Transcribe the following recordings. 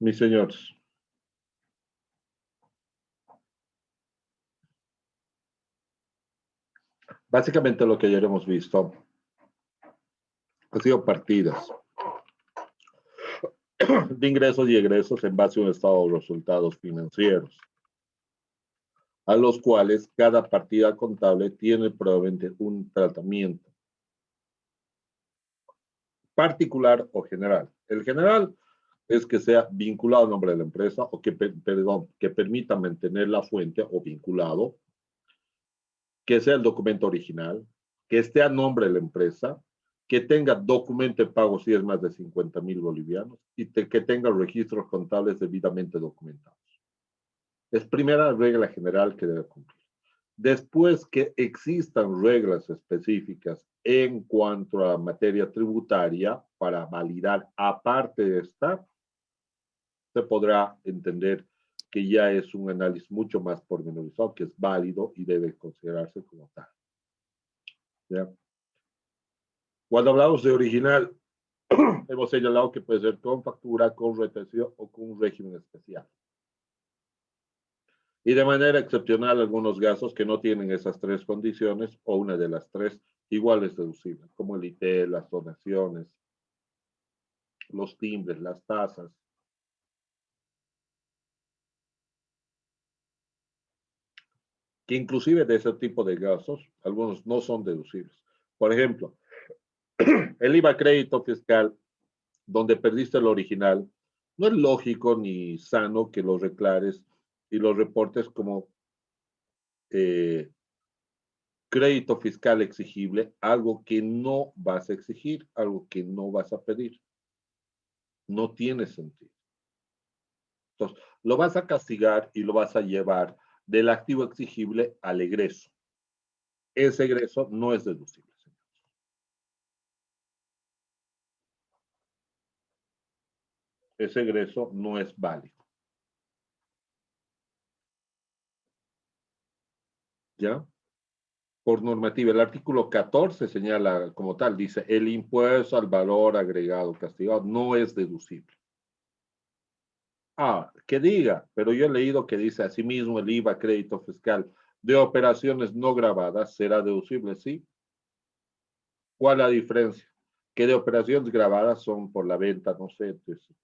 Mis señores, básicamente lo que ayer hemos visto ha sido partidas de ingresos y egresos en base a un estado de resultados financieros, a los cuales cada partida contable tiene probablemente un tratamiento particular o general. El general es que sea vinculado al nombre de la empresa o que, perdón, que permita mantener la fuente o vinculado, que sea el documento original, que esté a nombre de la empresa, que tenga documento de pago si es más de 50,000 bolivianos y que tenga registros contables debidamente documentados. Es primera regla general que debe cumplir. Después que existan reglas específicas en cuanto a materia tributaria para validar aparte de esta, se podrá entender que ya es un análisis mucho más pormenorizado, que es válido y debe considerarse como tal. ¿Ya? Cuando hablamos de original, hemos señalado que puede ser con factura, con retención o con un régimen especial. Y de manera excepcional, algunos gastos que no tienen esas tres condiciones o una de las tres igual es deducible, como el IT, las donaciones, los timbres, las tasas. Que inclusive de ese tipo de gastos, algunos no son deducibles. Por ejemplo, el IVA crédito fiscal, donde perdiste el original, no es lógico ni sano que lo declares y los reportes como eh, crédito fiscal exigible, algo que no vas a exigir, algo que no vas a pedir. No tiene sentido. Entonces, lo vas a castigar y lo vas a llevar del activo exigible al egreso. Ese egreso no es deducible. Ese egreso no es válido. ¿Ya? Por normativa, el artículo 14 señala como tal, dice, el impuesto al valor agregado castigado no es deducible. Ah, que diga, pero yo he leído que dice asimismo el IVA crédito fiscal de operaciones no grabadas será deducible, ¿sí? ¿Cuál es la diferencia? Que de operaciones grabadas son por la venta, no sé, de esos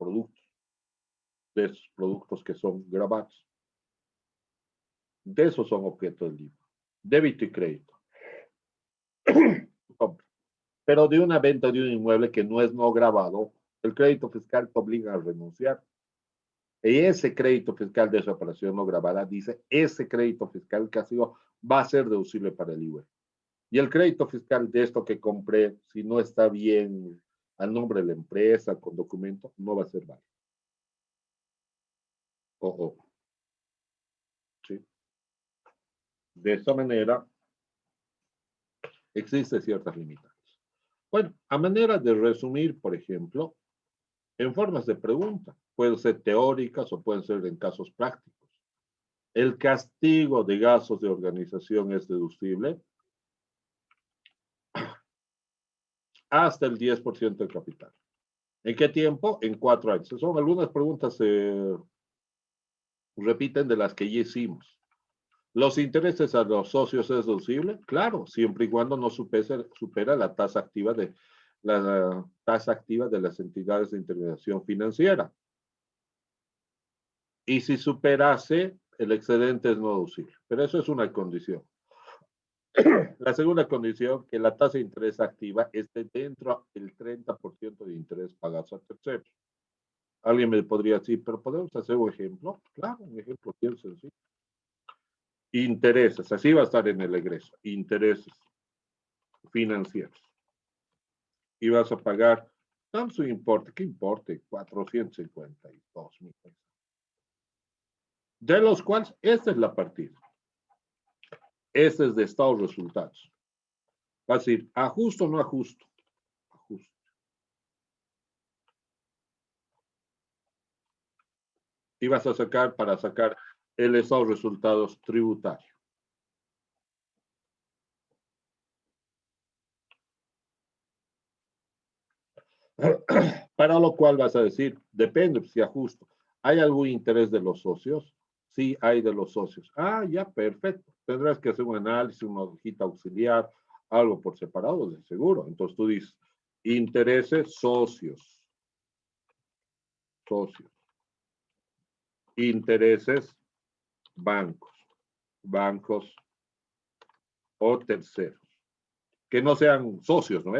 productos que son grabados. De esos son objetos del IVA. Débito y crédito. Pero de una venta de un inmueble que no es no grabado, el crédito fiscal te obliga a renunciar. Y ese crédito fiscal de esa operación no grabada dice, ese crédito fiscal castigo va a ser deducible para el IVA. Y el crédito fiscal de esto que compré, si no está bien al nombre de la empresa, con documento, no va a ser válido. Ojo, ¿sí? De esta manera, existen ciertas limitantes. Bueno, a manera de resumir, por ejemplo, en formas de pregunta, pueden ser teóricas o pueden ser en casos prácticos. El castigo de gastos de organización es deducible hasta el 10% del capital. ¿En qué tiempo? En 4 años. Son algunas preguntas que repiten de las que ya hicimos. ¿Los intereses a los socios es deducible? Claro, siempre y cuando no supera la tasa activa de las entidades de intermediación financiera. Y si superase, el excedente es no deducible. Pero eso es una condición. La segunda condición, que la tasa de interés activa esté dentro del 30% de interés pagados a terceros. Alguien me podría decir, pero podemos hacer un ejemplo. Claro, un ejemplo bien sencillo. Intereses, así va a estar en el egreso. Intereses financieros. Y vas a pagar, tanto importe, ¿qué importe? 452,000 pesos. De los cuales, esta es la partida. Este es de estados resultados. Va a decir, ajusto o no ajusto. Ajusto. Y vas a sacar para sacar el estado de resultados tributario. Para lo cual vas a decir, depende si ajusto. ¿Hay algún interés de los socios? Sí, hay de los socios. Ah, ya, perfecto. Tendrás que hacer un análisis, una hojita auxiliar, algo por separado, de seguro. Entonces tú dices, intereses socios. Socios. Intereses bancos. Bancos o terceros. Que no sean socios, ¿no?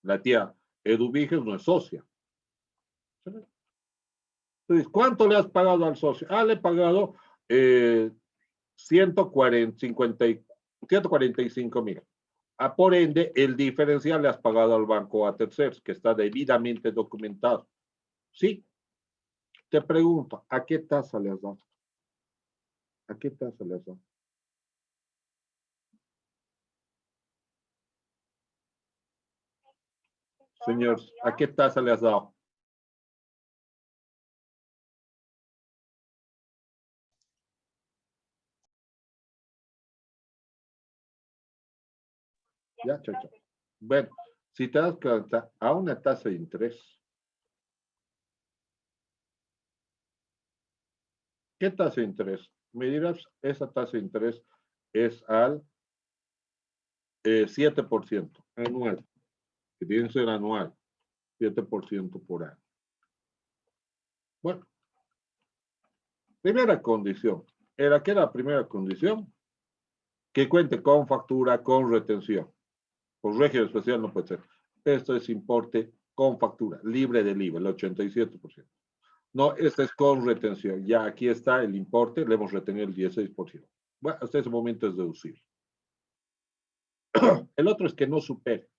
La tía Eduviges no es socia. Entonces, ¿cuánto le has pagado al socio? Ah, le he pagado 145,000. Ah, por ende, el diferencial le has pagado al banco a terceros, que está debidamente documentado. Sí, te pregunto, ¿a qué tasa le has dado? ¿A qué tasa le has dado? Señor, ¿a qué tasa le has dado? Ya, chacho. Bueno, si te das cuenta, a una tasa de interés. ¿Qué tasa de interés? Me dirás, esa tasa de interés es al 7% anual, que tiene que ser anual, 7% por año. Bueno, primera condición. ¿Era qué la primera condición? Que cuente con factura, con retención. Por régimen especial no puede ser. Esto es importe con factura, libre del IVA, el 87%. No, este es con retención. Ya aquí está el importe, le hemos retenido el 16%. Bueno, hasta ese momento es deducible. El otro es que no supere.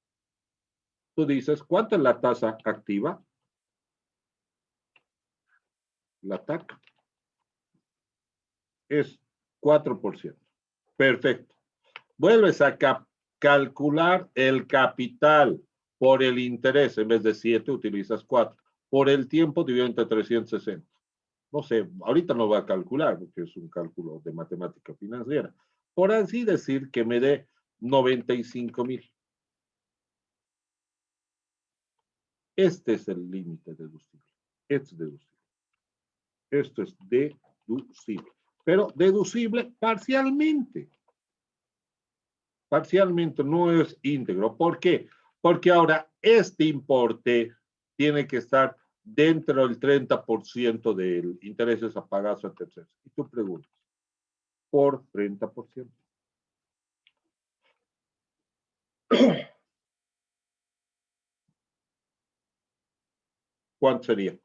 Tú dices, ¿cuánto es la tasa activa? La TAC es 4%. Perfecto. Vuelves a calcular el capital por el interés. En vez de 7, utilizas 4. Por el tiempo dividido entre 360. No sé, ahorita no voy a calcular porque es un cálculo de matemática financiera. Por así decir que me dé 95,000. Este es el límite deducible. Este es deducible. Esto es deducible. Pero deducible parcialmente. Parcialmente no es íntegro. ¿Por qué? Porque ahora este importe tiene que estar dentro del 30% del intereses a pagar a terceros. Y tú preguntas, ¿por 30%? ¿Cuánto sería?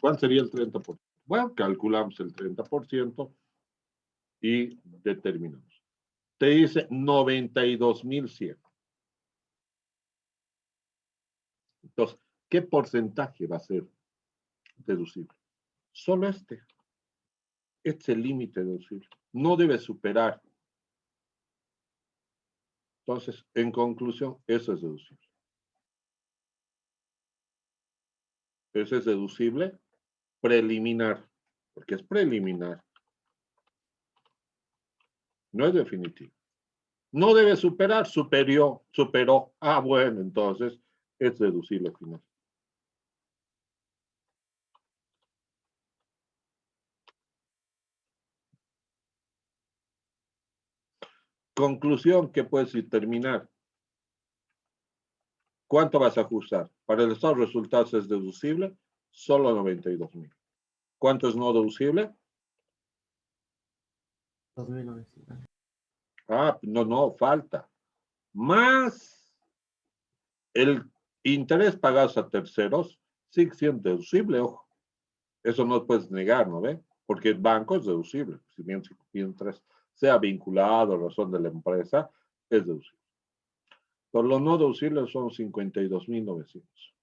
¿Cuál sería el 30%? Bueno, calculamos el 30% y determinamos. Te dice 92,100. Entonces, ¿qué porcentaje va a ser deducible? Solo este. Este es el límite deducible. No debe superar. Entonces, en conclusión, eso es deducible. Eso es deducible preliminar, porque es preliminar. No es definitivo. No debe superar, superó. Ah, bueno, entonces es deducible final. Conclusión que puedes terminar. ¿Cuánto vas a ajustar? Para el estado de resultados es deducible, solo 92,000. ¿Cuánto es no deducible? 2,900. Ah, no, falta. Más el interés pagado a terceros, sigue siendo deducible, ojo. Eso no puedes negar, ¿no ve? Porque el banco es deducible. Si mientras sea vinculado a razón de la empresa, es deducible. Por lo no deducible son 52,900.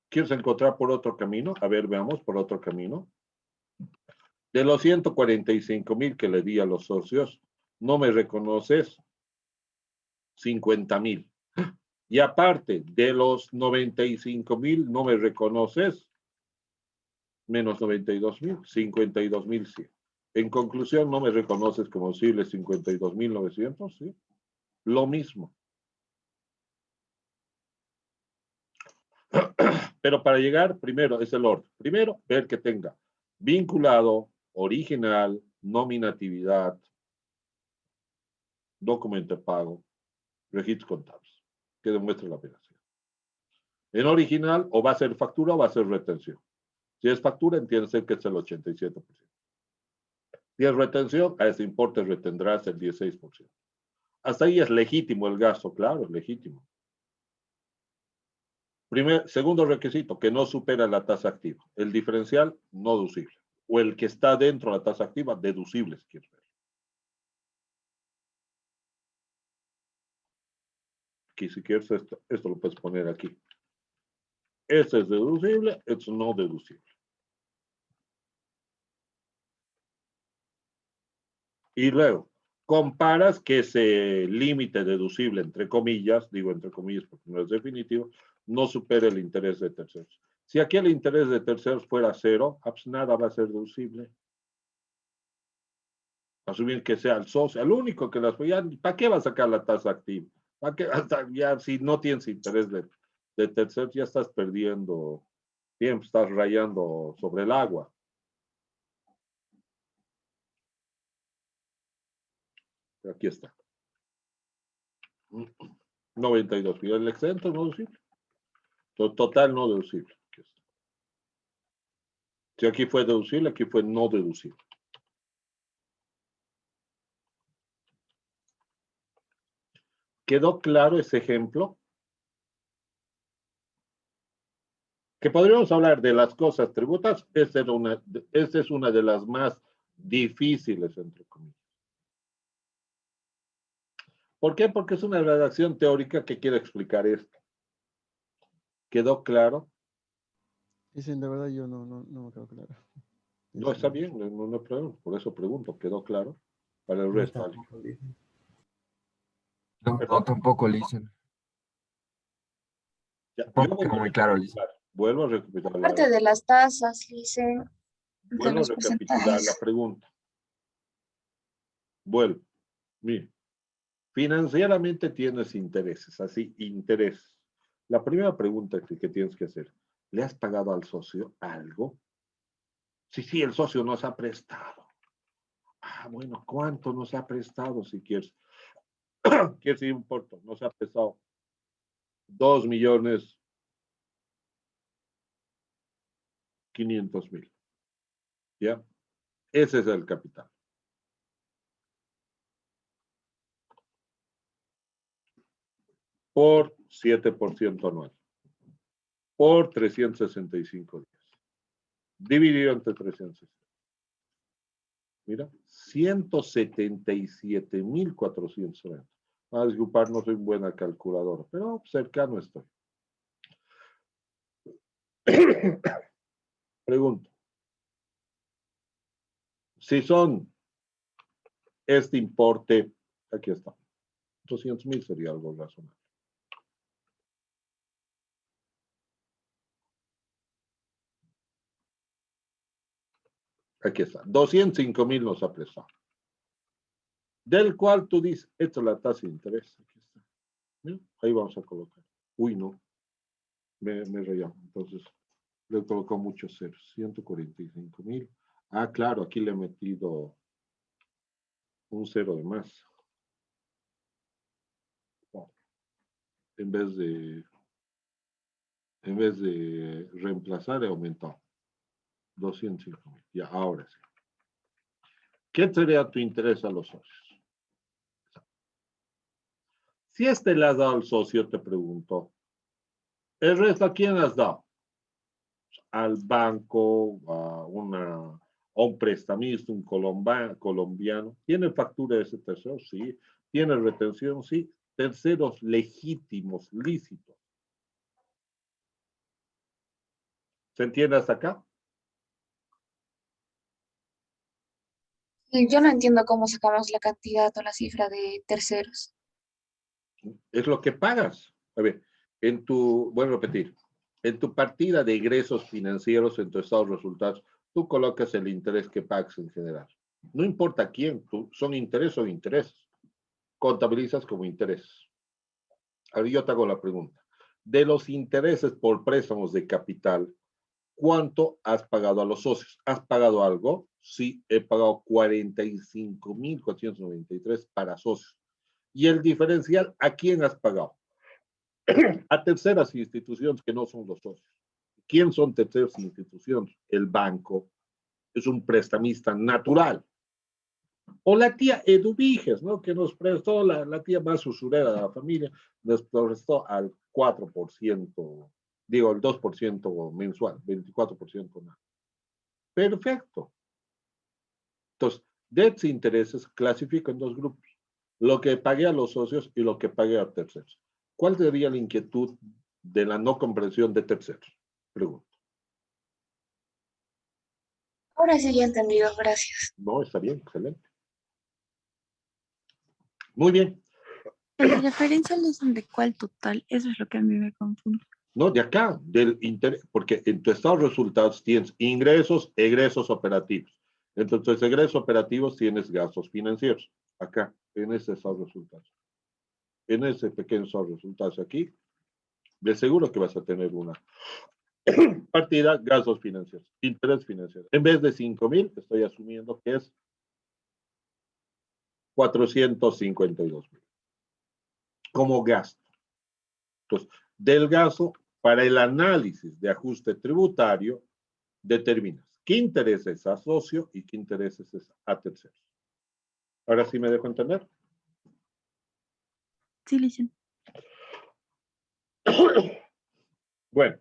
¿Quieres encontrar por otro camino? A ver, veamos por otro camino. De los 145,000 que le di a los socios, no me reconoces 50,000. Y aparte, de los 95,000, no me reconoces menos 92,000, 52,100. En conclusión, no me reconoces como posible 52,900, ¿sí? Lo mismo. Pero para llegar, primero es el orden. Primero, ver que tenga vinculado, original, nominatividad, documento de pago, registros contables, que demuestre la operación. En original, o va a ser factura o va a ser retención. Si es factura, entiende que es el 87%. Si es retención, a ese importe retendrás el 16%. Hasta ahí es legítimo el gasto, claro, es legítimo. Segundo requisito, que no supera la tasa activa. El diferencial, no deducible. O el que está dentro de la tasa activa, deducible, si quieres ver. Aquí, si quieres, esto lo puedes poner aquí. Este es deducible, esto es no deducible. Y luego, comparas que ese límite deducible, entre comillas, digo entre comillas porque no es definitivo, no supere el interés de terceros. Si aquí el interés de terceros fuera cero, pues nada va a ser deducible. Asumir que sea el socio, el único que las ya, ¿para qué va a sacar la tasa activa? ¿Para qué? Hasta ya si no tienes interés de terceros, ya estás perdiendo tiempo, estás rayando sobre el agua. Aquí está. 92. ¿Y el excedente no deducible? Total no deducible. Si aquí fue deducible, aquí fue no deducible. ¿Quedó claro ese ejemplo? Que podríamos hablar de las cosas tributas, esta es una de las más difíciles, entre comillas. ¿Por qué? Porque es una redacción teórica que quiere explicar esto. ¿Quedó claro? Dicen, de verdad yo no me quedo claro. No, está bien, no hay problema, por eso pregunto, ¿quedó claro? Para el resto, Ale. No, tampoco le dicen. Yo quedó muy claro, Lisa. Vuelvo a recapitular. Parte de las tasas, dicen, de Vuelvo a los recapitular la porcentajes. pregunta. Vuelvo. Mire, financieramente tienes intereses, así, intereses. La primera pregunta que tienes que hacer, ¿le has pagado al socio algo? Sí, el socio nos ha prestado. Ah, bueno, ¿cuánto nos ha prestado si quieres? ¿Quieres ir un importa? Nos ha prestado 2.500.000. ¿Ya? Ese es el capital. Por 7% anual. Por 365 días. Dividido entre 360. Mira, 177.400. A disculpar, no soy buena calculadora, pero cercano estoy. Pregunto. Si son este importe, aquí está, 200.000 sería algo razonable. Aquí está, 205.000 nos ha prestado. Del cual tú dices, esta es la tasa de interés. Aquí está. ¿Mira? Ahí vamos a colocar. Uy, no. Me rayado. Entonces, le colocó muchos ceros. 145.000. Ah, claro, aquí le he metido un cero de más. En vez de reemplazar, he aumentado. 205.000. Ya, ahora sí. ¿Qué sería tu interés a los socios? Si este le has dado al socio, te pregunto, ¿el resto a quién has dado? Al banco, a un prestamista, un colombiano. ¿Tiene factura de ese tercero? Sí. ¿Tiene retención? Sí. Terceros legítimos, lícitos. ¿Se entiende hasta acá? Yo no entiendo cómo sacamos la cantidad o la cifra de terceros. Es lo que pagas. A ver, voy a repetir, en tu partida de ingresos financieros, en tu estado de resultados, tú colocas el interés que pagas en general. No importa quién, son intereses o intereses. contabilizas como intereses. Ahora yo te hago la pregunta. De los intereses por préstamos de capital, ¿cuánto has pagado a los socios? ¿Has pagado algo? Sí, he pagado 45.493 para socios. ¿Y el diferencial a quién has pagado? A terceras instituciones que no son los socios. ¿Quién son terceras instituciones? El banco es un prestamista natural. O la tía Eduviges, ¿no? Que nos prestó, la tía más usurera de la familia, nos prestó al 4%, digo, el 2% mensual, 24% más. Perfecto. Entonces, debts e intereses clasifico en dos grupos. Lo que pagué a los socios y lo que pagué a terceros. ¿Cuál sería la inquietud de la no comprensión de terceros? Pregunto. Ahora sí ya he entendido, gracias. No, está bien, excelente. Muy bien. El diferencial es de cuál total, eso es lo que a mí me confunde. No, de acá, del interés, porque en tu estado de resultados tienes ingresos, egresos operativos. Entonces, egresos operativos tienes gastos financieros. Acá, en ese estado de resultados. En ese pequeño estado de resultados aquí, de seguro que vas a tener una partida, gastos financieros, interés financiero. En vez de 5,000, estoy asumiendo que es 452,000 como gasto. Entonces, del gasto, para el análisis de ajuste tributario, determinas qué intereses a socio y qué intereses a terceros. Ahora sí me dejo entender. Sí, Licen. Bueno,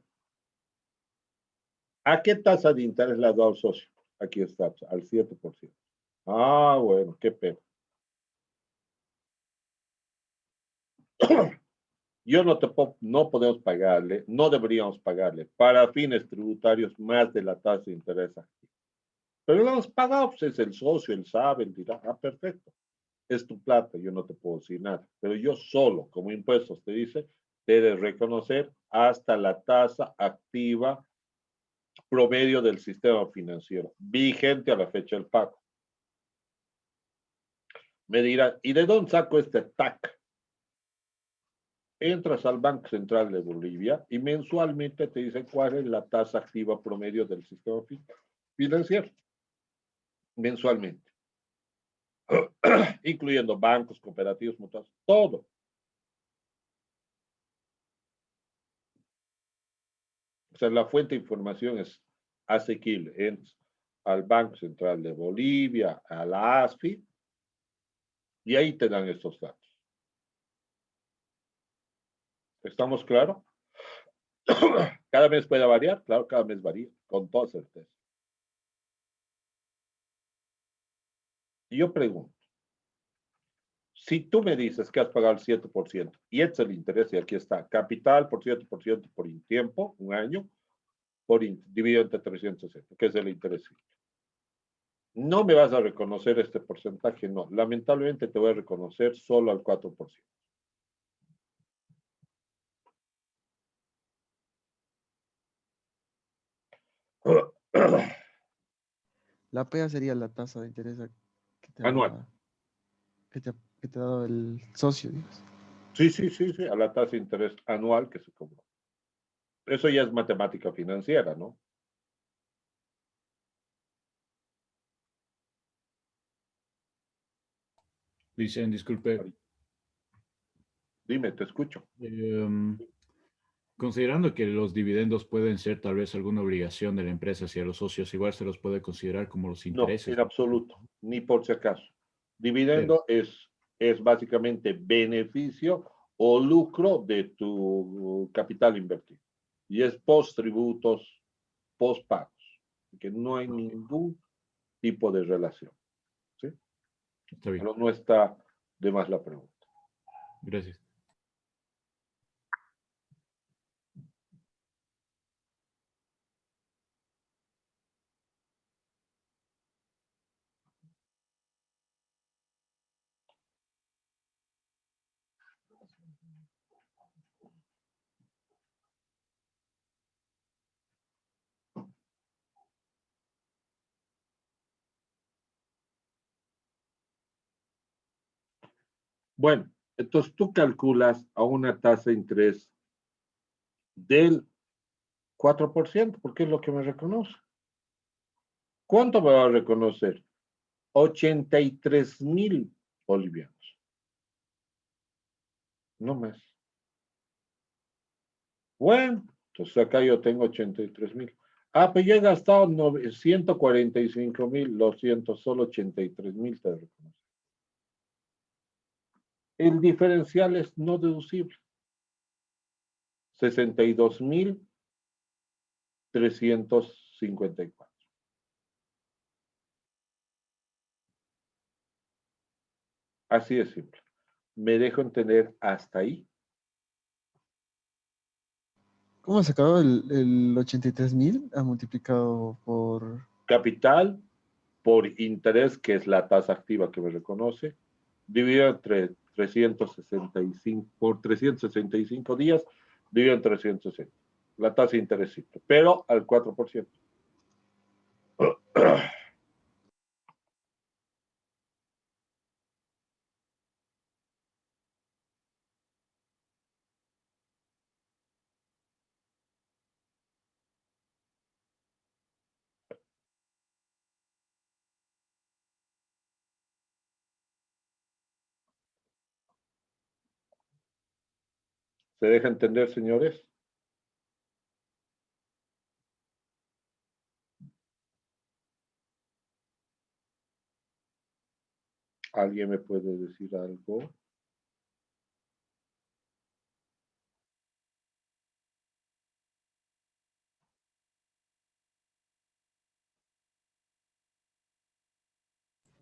¿a qué tasa de interés le has dado al socio? Aquí está, al 7%. Ah, bueno, qué pena. Yo no podemos pagarle, no deberíamos pagarle para fines tributarios más de la tasa de interés activa. Pero lo hemos pagado, pues es el socio, él sabe, él dirá, ah, perfecto, es tu plata, yo no te puedo decir nada. Pero yo solo, como impuestos, te dice, debes reconocer hasta la tasa activa promedio del sistema financiero, vigente a la fecha del pago. Me dirán, ¿y de dónde saco este TAC? Entras al Banco Central de Bolivia y mensualmente te dicen cuál es la tasa activa promedio del sistema financiero. Mensualmente. Incluyendo bancos, cooperativos, mutuas, todo. O sea, la fuente de información es asequible. Entras al Banco Central de Bolivia, a la ASFI, y ahí te dan estos datos. ¿Estamos claros? Cada mes puede variar, claro, cada mes varía, con toda certeza. Y yo pregunto, si tú me dices que has pagado el 7% y este es el interés, y aquí está, capital por 7% por tiempo, un año, dividido entre 360, que es el interés. No me vas a reconocer este porcentaje, no. Lamentablemente te voy a reconocer solo al 4%. La PEA sería la tasa de interés que te Anual. da, que te ha dado el socio, digamos. Sí, a la tasa de interés anual que se cobró. Eso ya es matemática financiera, ¿no? Dicen, disculpe, Dime, te escucho. considerando que los dividendos pueden ser tal vez alguna obligación de la empresa hacia los socios, igual se los puede considerar como los No, intereses. en absoluto, ni por si acaso. Pero, Dividendo es básicamente beneficio o lucro de tu capital invertido. Y es post tributos, post pagos, que no hay ningún tipo de relación. ¿Sí? está bien, Pero no está de más la pregunta. gracias. Bueno, entonces tú calculas a una tasa de interés del 4%, porque es lo que me reconoce. ¿Cuánto me va a reconocer? 83.000 bolivianos. No más. Bueno, entonces acá yo tengo 83.000. Ah, pues yo he gastado 145.000, lo siento, solo 83.000 te reconoce. El diferencial es no deducible. 62.354. Así de simple. ¿Me dejo entender hasta ahí? ¿Cómo has sacado el 83.000? Ha multiplicado por... Capital por interés, que es la tasa activa que me reconoce, dividido entre 365, por 365 días, dividido en 360. La tasa de interés simple, pero al 4%. ¿Se deja entender, señores? ¿Alguien me puede decir algo?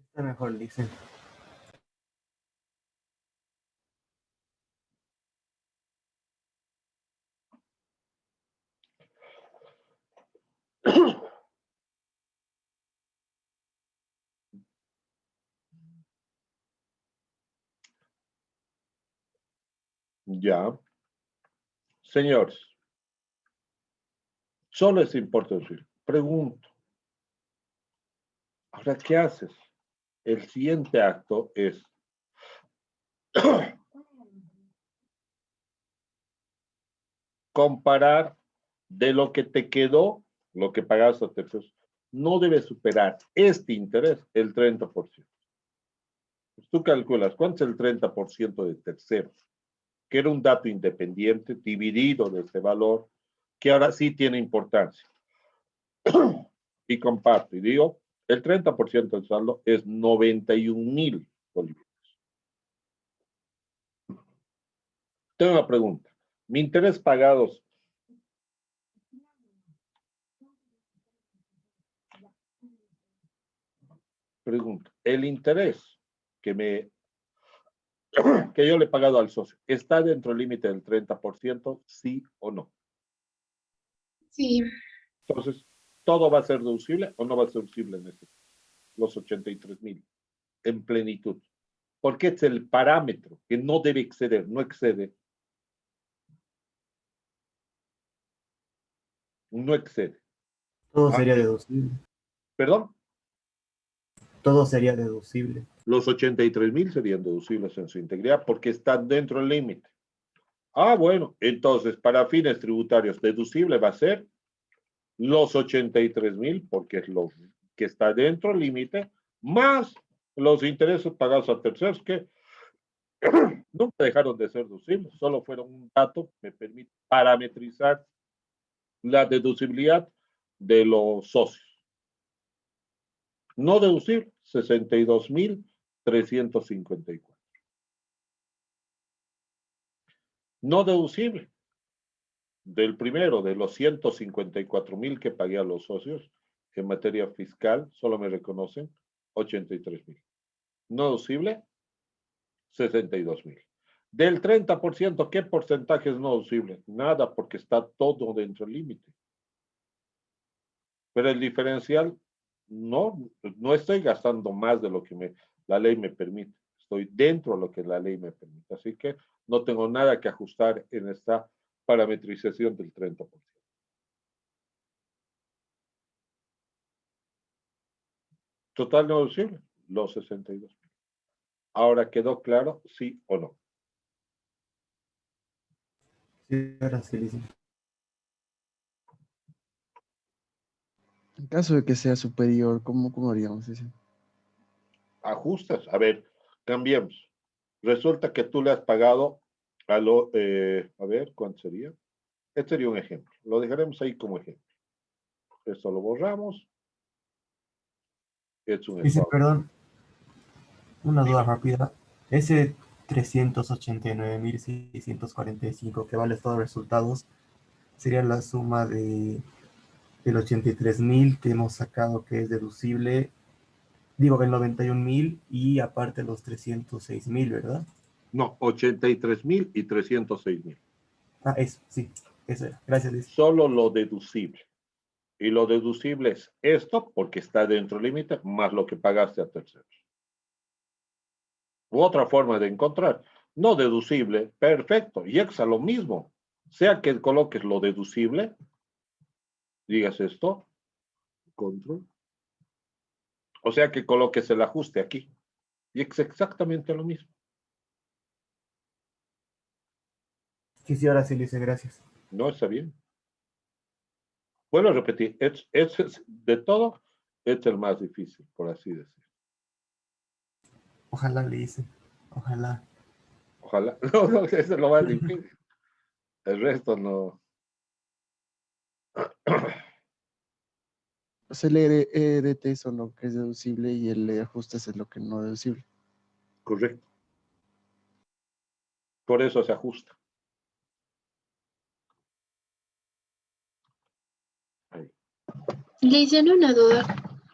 Está mejor, Licen. Ya. Señores, solo es importante. Pregunto, ¿ahora qué haces? El siguiente acto es comparar de lo que te quedó, lo que pagaste a terceros, no debe superar este interés el 30%. Pues tú calculas cuánto es el 30% de terceros, que era un dato independiente dividido de este valor, que ahora sí tiene importancia. Y comparto y digo, el 30% del saldo es 91.000 bolivianos. Tengo una pregunta. Mi interés pagados. Pregunta, ¿el interés que que yo le he pagado al socio está dentro del límite del 30%, sí o no? Sí, Entonces, ¿todo va a ser deducible o no va a ser deducible en este caso? Los 83.000 en plenitud. Porque es el parámetro que no debe exceder, no excede. No excede. Todo Ah, sería deducible. ¿perdón? Todo sería deducible. Los 83.000 serían deducibles en su integridad porque están dentro del límite. Ah, bueno, entonces para fines tributarios deducible va a ser los 83.000 porque es lo que está dentro del límite, más los intereses pagados a terceros que nunca dejaron de ser deducibles, solo fueron un dato que me permite parametrizar la deducibilidad de los socios. No deducible, 62.354. No deducible, del primero, de los 154.000 que pagué a los socios en materia fiscal, solo me reconocen 83.000. No deducible, 62.000. Del 30%, ¿qué porcentaje es no deducible? Nada, porque está todo dentro del límite. Pero el diferencial, no estoy gastando más de lo que la ley me permite. Estoy dentro de lo que la ley me permite. Así que no tengo nada que ajustar en esta parametrización del 30%. Total no deducible, los 62. Ahora quedó claro, sí o no. Sí, ahora sí, licenciado. En caso de que sea superior, ¿cómo haríamos eso? Ajustas. A ver, cambiemos. Resulta que tú le has pagado a ver, ¿cuánto sería? Este sería un ejemplo. Lo dejaremos ahí como ejemplo. Esto lo borramos. Es un Dice, estado. perdón, una duda Dime. rápida. Ese 389.645 que vale todos los resultados sería la suma del 83.000 que hemos sacado que es deducible, digo, el 91.000 y aparte los 306.000, ¿verdad? No, 83.000 y 306.000. Ah, eso, sí, eso era. Gracias, Liz. Solo lo deducible. Y lo deducible es esto, porque está dentro del límite, más lo que pagaste a terceros. U otra forma de encontrar, no deducible, perfecto, y exa lo mismo. Sea que coloques lo deducible, digas esto, control, o sea que coloques el ajuste aquí, y es exactamente lo mismo. Sí, sí, ahora sí, Liz, gracias. No está bien. Vuelvo a repetir, de todo, es el más difícil, por así decir. Ojalá, Liz, ojalá. Ojalá, no, eso es lo más difícil. El resto no. O sea, el EDT son lo que es deducible y el ajustes es lo que no es deducible. Correcto. Por eso se ajusta. Ahí. Le hicieron una duda.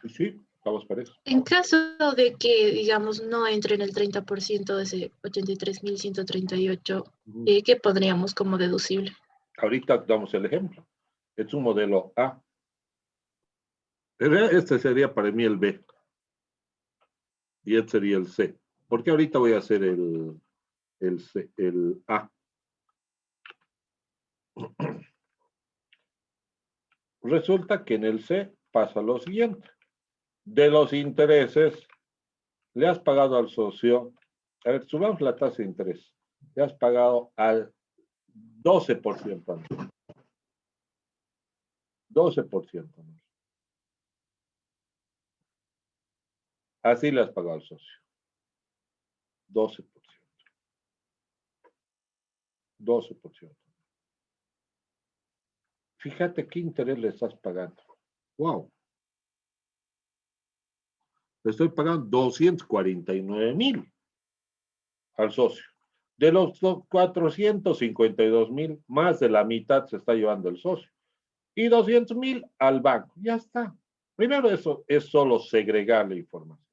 Sí, vamos para eso. En caso de que, digamos, no entre en el 30% de ese 83.138, ¿qué pondríamos como deducible? Ahorita damos el ejemplo. Es un modelo A. Este sería para mí el B. Y este sería el C. Porque ahorita voy a hacer el A. Resulta que en el C pasa lo siguiente. De los intereses, le has pagado al socio, a ver, subamos la tasa de interés, le has pagado al 12%. 12%. Así le has pagado al socio. 12%. 12%. Fíjate qué interés le estás pagando. Wow. Le estoy pagando 249.000 al socio. De los 452.000, más de la mitad se está llevando el socio. Y 200.000 al banco. Ya está. Primero, eso es solo segregar la información.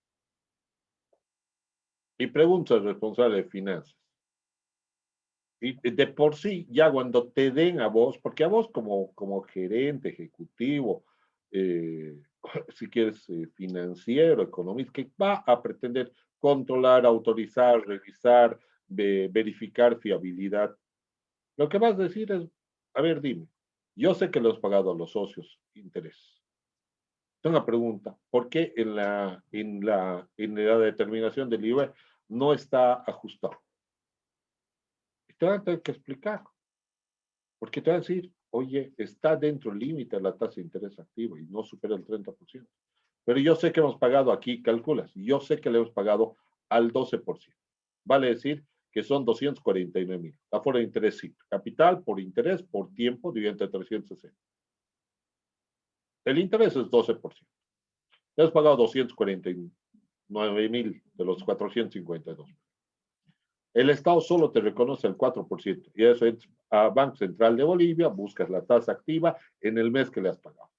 Y pregunta al responsable de finanzas. Y de por sí, ya cuando te den a vos, porque a vos como gerente ejecutivo, si quieres financiero, economista, que va a pretender controlar, autorizar, revisar, verificar fiabilidad, lo que vas a decir es, a ver, dime, yo sé que le has pagado a los socios interés. Tengo una pregunta, ¿por qué en la determinación del IVA no está ajustado? Y te van a tener que explicar, porque te van a decir, oye, está dentro del límite de la tasa de interés activa y no supera el 30%. Pero yo sé que hemos pagado aquí, calculas, yo sé que le hemos pagado al 12%. Vale decir que son 249.000. La forma de interés simple. Capital por interés por tiempo dividido entre 360. El interés es 12%. Le has pagado 249.000 de los 452. El Estado solo te reconoce el 4%. Y eso es a Banco Central de Bolivia, buscas la tasa activa en el mes que le has pagado.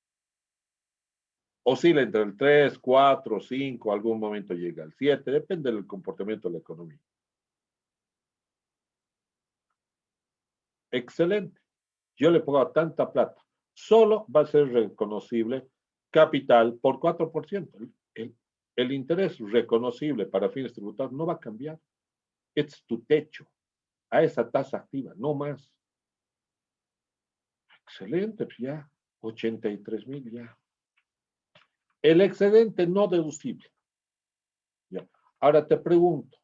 Oscila entre el 3, 4, 5, algún momento llega al 7, depende del comportamiento de la economía. Excelente. Yo le pongo tanta plata. Solo va a ser reconocible capital por 4%. El interés reconocible para fines tributarios no va a cambiar. Es tu techo a esa tasa activa, no más. Excelente, pues ya, 83.000 ya. El excedente no deducible. Ya. Ahora te pregunto,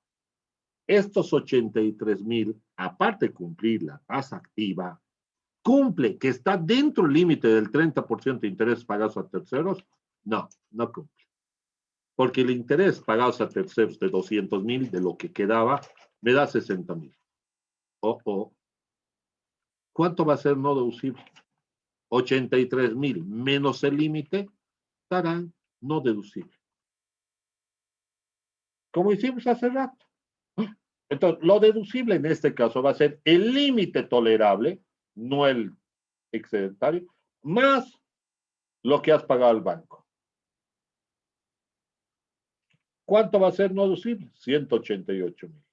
estos 83,000, aparte de cumplir la tasa activa, cumple que está dentro del límite del 30% de intereses pagados a terceros. No, no cumple. Porque el interés pagados a terceros de 200,000, de lo que quedaba, me da 60,000. ¿Cuánto va a ser no deducible? 83,000 menos el límite, estarán no deducible. Como hicimos hace rato. Entonces, lo deducible en este caso va a ser el límite tolerable, no el excedentario, más lo que has pagado al banco. ¿Cuánto va a ser no deducible? 188,000.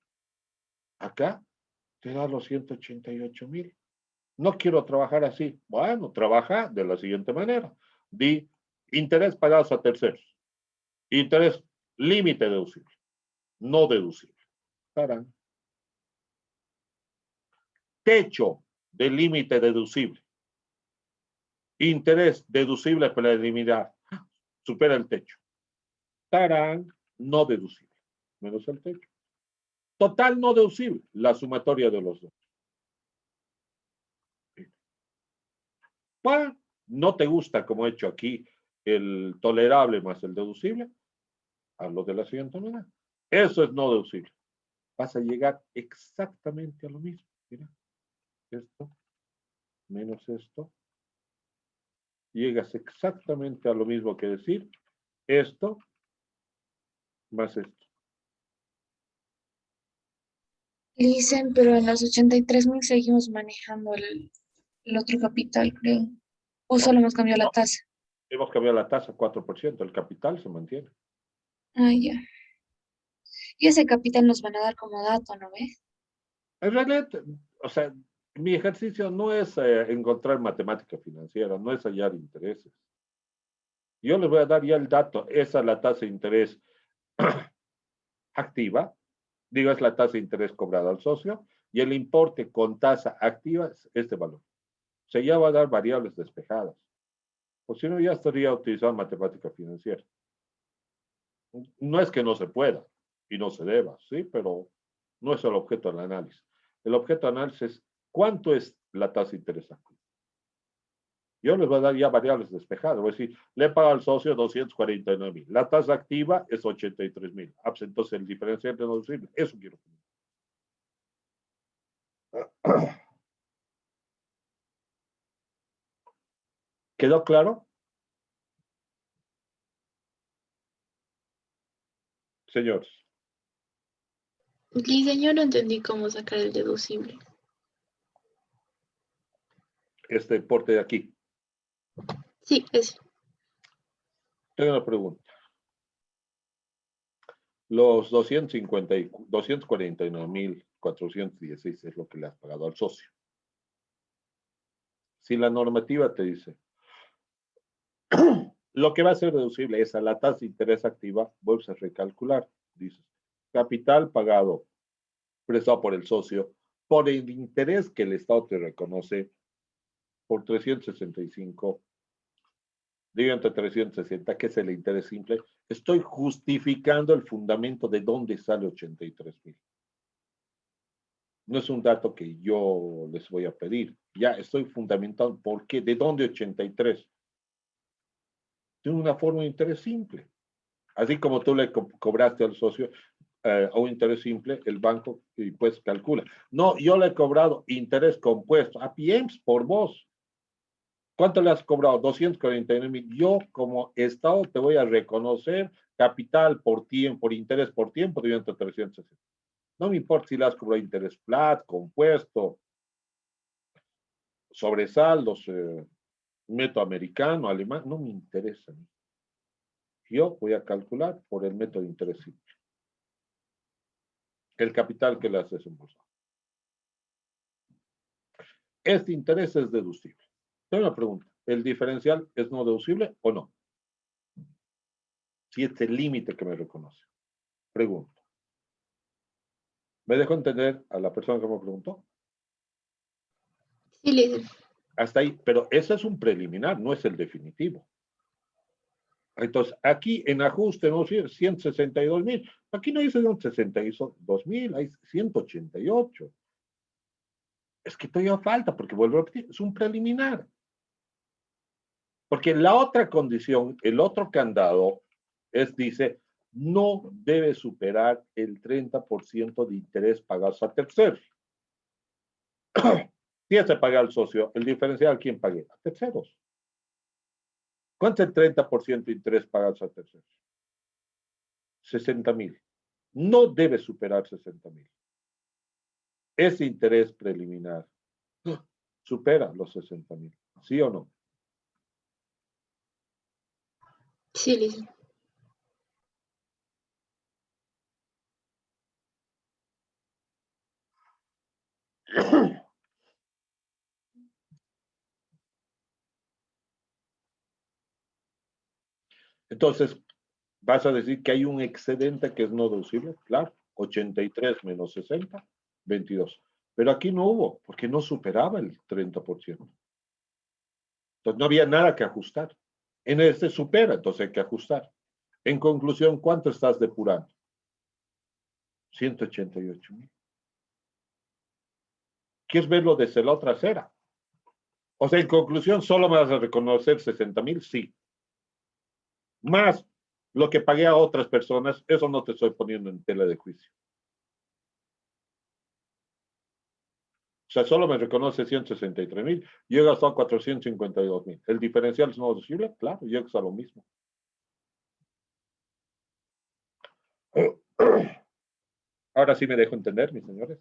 Acá te da los 188,000. No quiero trabajar así. Bueno, trabaja de la siguiente manera. Di interés pagados a terceros. Interés límite deducible. No deducible. Tarán. Techo de límite deducible. Interés deducible preliminar. Supera el techo. Tarán. No deducible. Menos el techo. Total no deducible. La sumatoria de los dos. Bueno, no te gusta, como he hecho aquí, el tolerable más el deducible. Hablo de la siguiente manera. Eso es no deducible. Vas a llegar exactamente a lo mismo. Mira, esto menos esto. Llegas exactamente a lo mismo que decir esto más esto. Dicen, pero en los 83,000 seguimos manejando el otro capital, creo. O solo hemos cambiado la tasa. Hemos cambiado la tasa 4%, el capital se mantiene. Ah, ya. Y ese capital nos van a dar como dato, ¿no ves? En realidad, o sea, mi ejercicio no es encontrar matemática financiera, no es hallar intereses. Yo les voy a dar ya el dato, esa es la tasa de interés activa, digo, es la tasa de interés cobrada al socio, y el importe con tasa activa es este valor. O sea, ya va a dar variables despejadas. O si no, ya estaría utilizando matemática financiera. No es que no se pueda y no se deba, ¿sí? Pero no es el objeto del análisis. El objeto del análisis es cuánto es la tasa de interés activa. Yo les voy a dar ya variables despejadas. Voy a decir, le paga al socio 249,000. La tasa activa es 83,000. Entonces, el diferencial no deducible. Eso quiero. ¿Quedó claro? Señores. Lice, yo no entendí cómo sacar el deducible. Este importe de aquí. Sí, es. Tengo una pregunta. Los 249,416 es lo que le has pagado al socio. Si la normativa te dice lo que va a ser deducible es a la tasa de interés activa, vuelves a recalcular. Dices, capital pagado, prestado por el socio, por el interés que el Estado te reconoce por 365, digo entre 360, que es el interés simple, estoy justificando el fundamento de dónde sale 83,000. No es un dato que yo les voy a pedir. Ya estoy fundamentando por qué, de dónde 83. Tiene una forma de interés simple. Así como tú le cobraste al socio a un interés simple, el banco y pues calcula. No, yo le he cobrado interés compuesto, a PIEMS por vos. ¿Cuánto le has cobrado? 249,000. Yo como Estado te voy a reconocer capital por tiempo, por interés por tiempo, de 360. No me importa si le has cobrado interés flat, compuesto, sobresaldos, método americano, alemán, no me interesa. Yo voy a calcular por el método de interés simple. El capital que le has desembolsado. Este interés es deducible. Tengo una pregunta. ¿El diferencial es no deducible o no? Si es el límite que me reconoce. Pregunto. ¿Me dejo entender a la persona que me preguntó? Sí, Lice. Hasta ahí. Pero ese es un preliminar, no es el definitivo. Entonces, aquí en ajuste, ¿no? 162.000. Aquí no dice 162.000, hay 188. Es que todavía falta, porque vuelvo a repetir, es un preliminar. Porque la otra condición, el otro candado, dice, no debe superar el 30% de interés pagados a terceros. Si se paga al socio, el diferencial, ¿quién pague? A terceros. ¿Cuánto es el 30% de interés pagados a terceros? 60.000. No debe superar 60.000. Ese interés preliminar supera los 60.000. ¿Sí o no? Sí, licenciado. Entonces, vas a decir que hay un excedente que es no deducible, claro, 83 menos 60, 22. Pero aquí no hubo, porque no superaba el 30%. Entonces no había nada que ajustar. En este supera, entonces hay que ajustar. En conclusión, ¿cuánto estás depurando? 188.000. ¿Quieres verlo desde la otra acera? O sea, en conclusión, ¿solo me vas a reconocer 60.000? Sí. Más lo que pagué a otras personas, eso no te estoy poniendo en tela de juicio. O sea, solo me reconoce 163.000. Yo he gastado 452.000. ¿El diferencial es no deducible? Claro, llegas a lo mismo. Ahora sí me dejo entender, mis señores.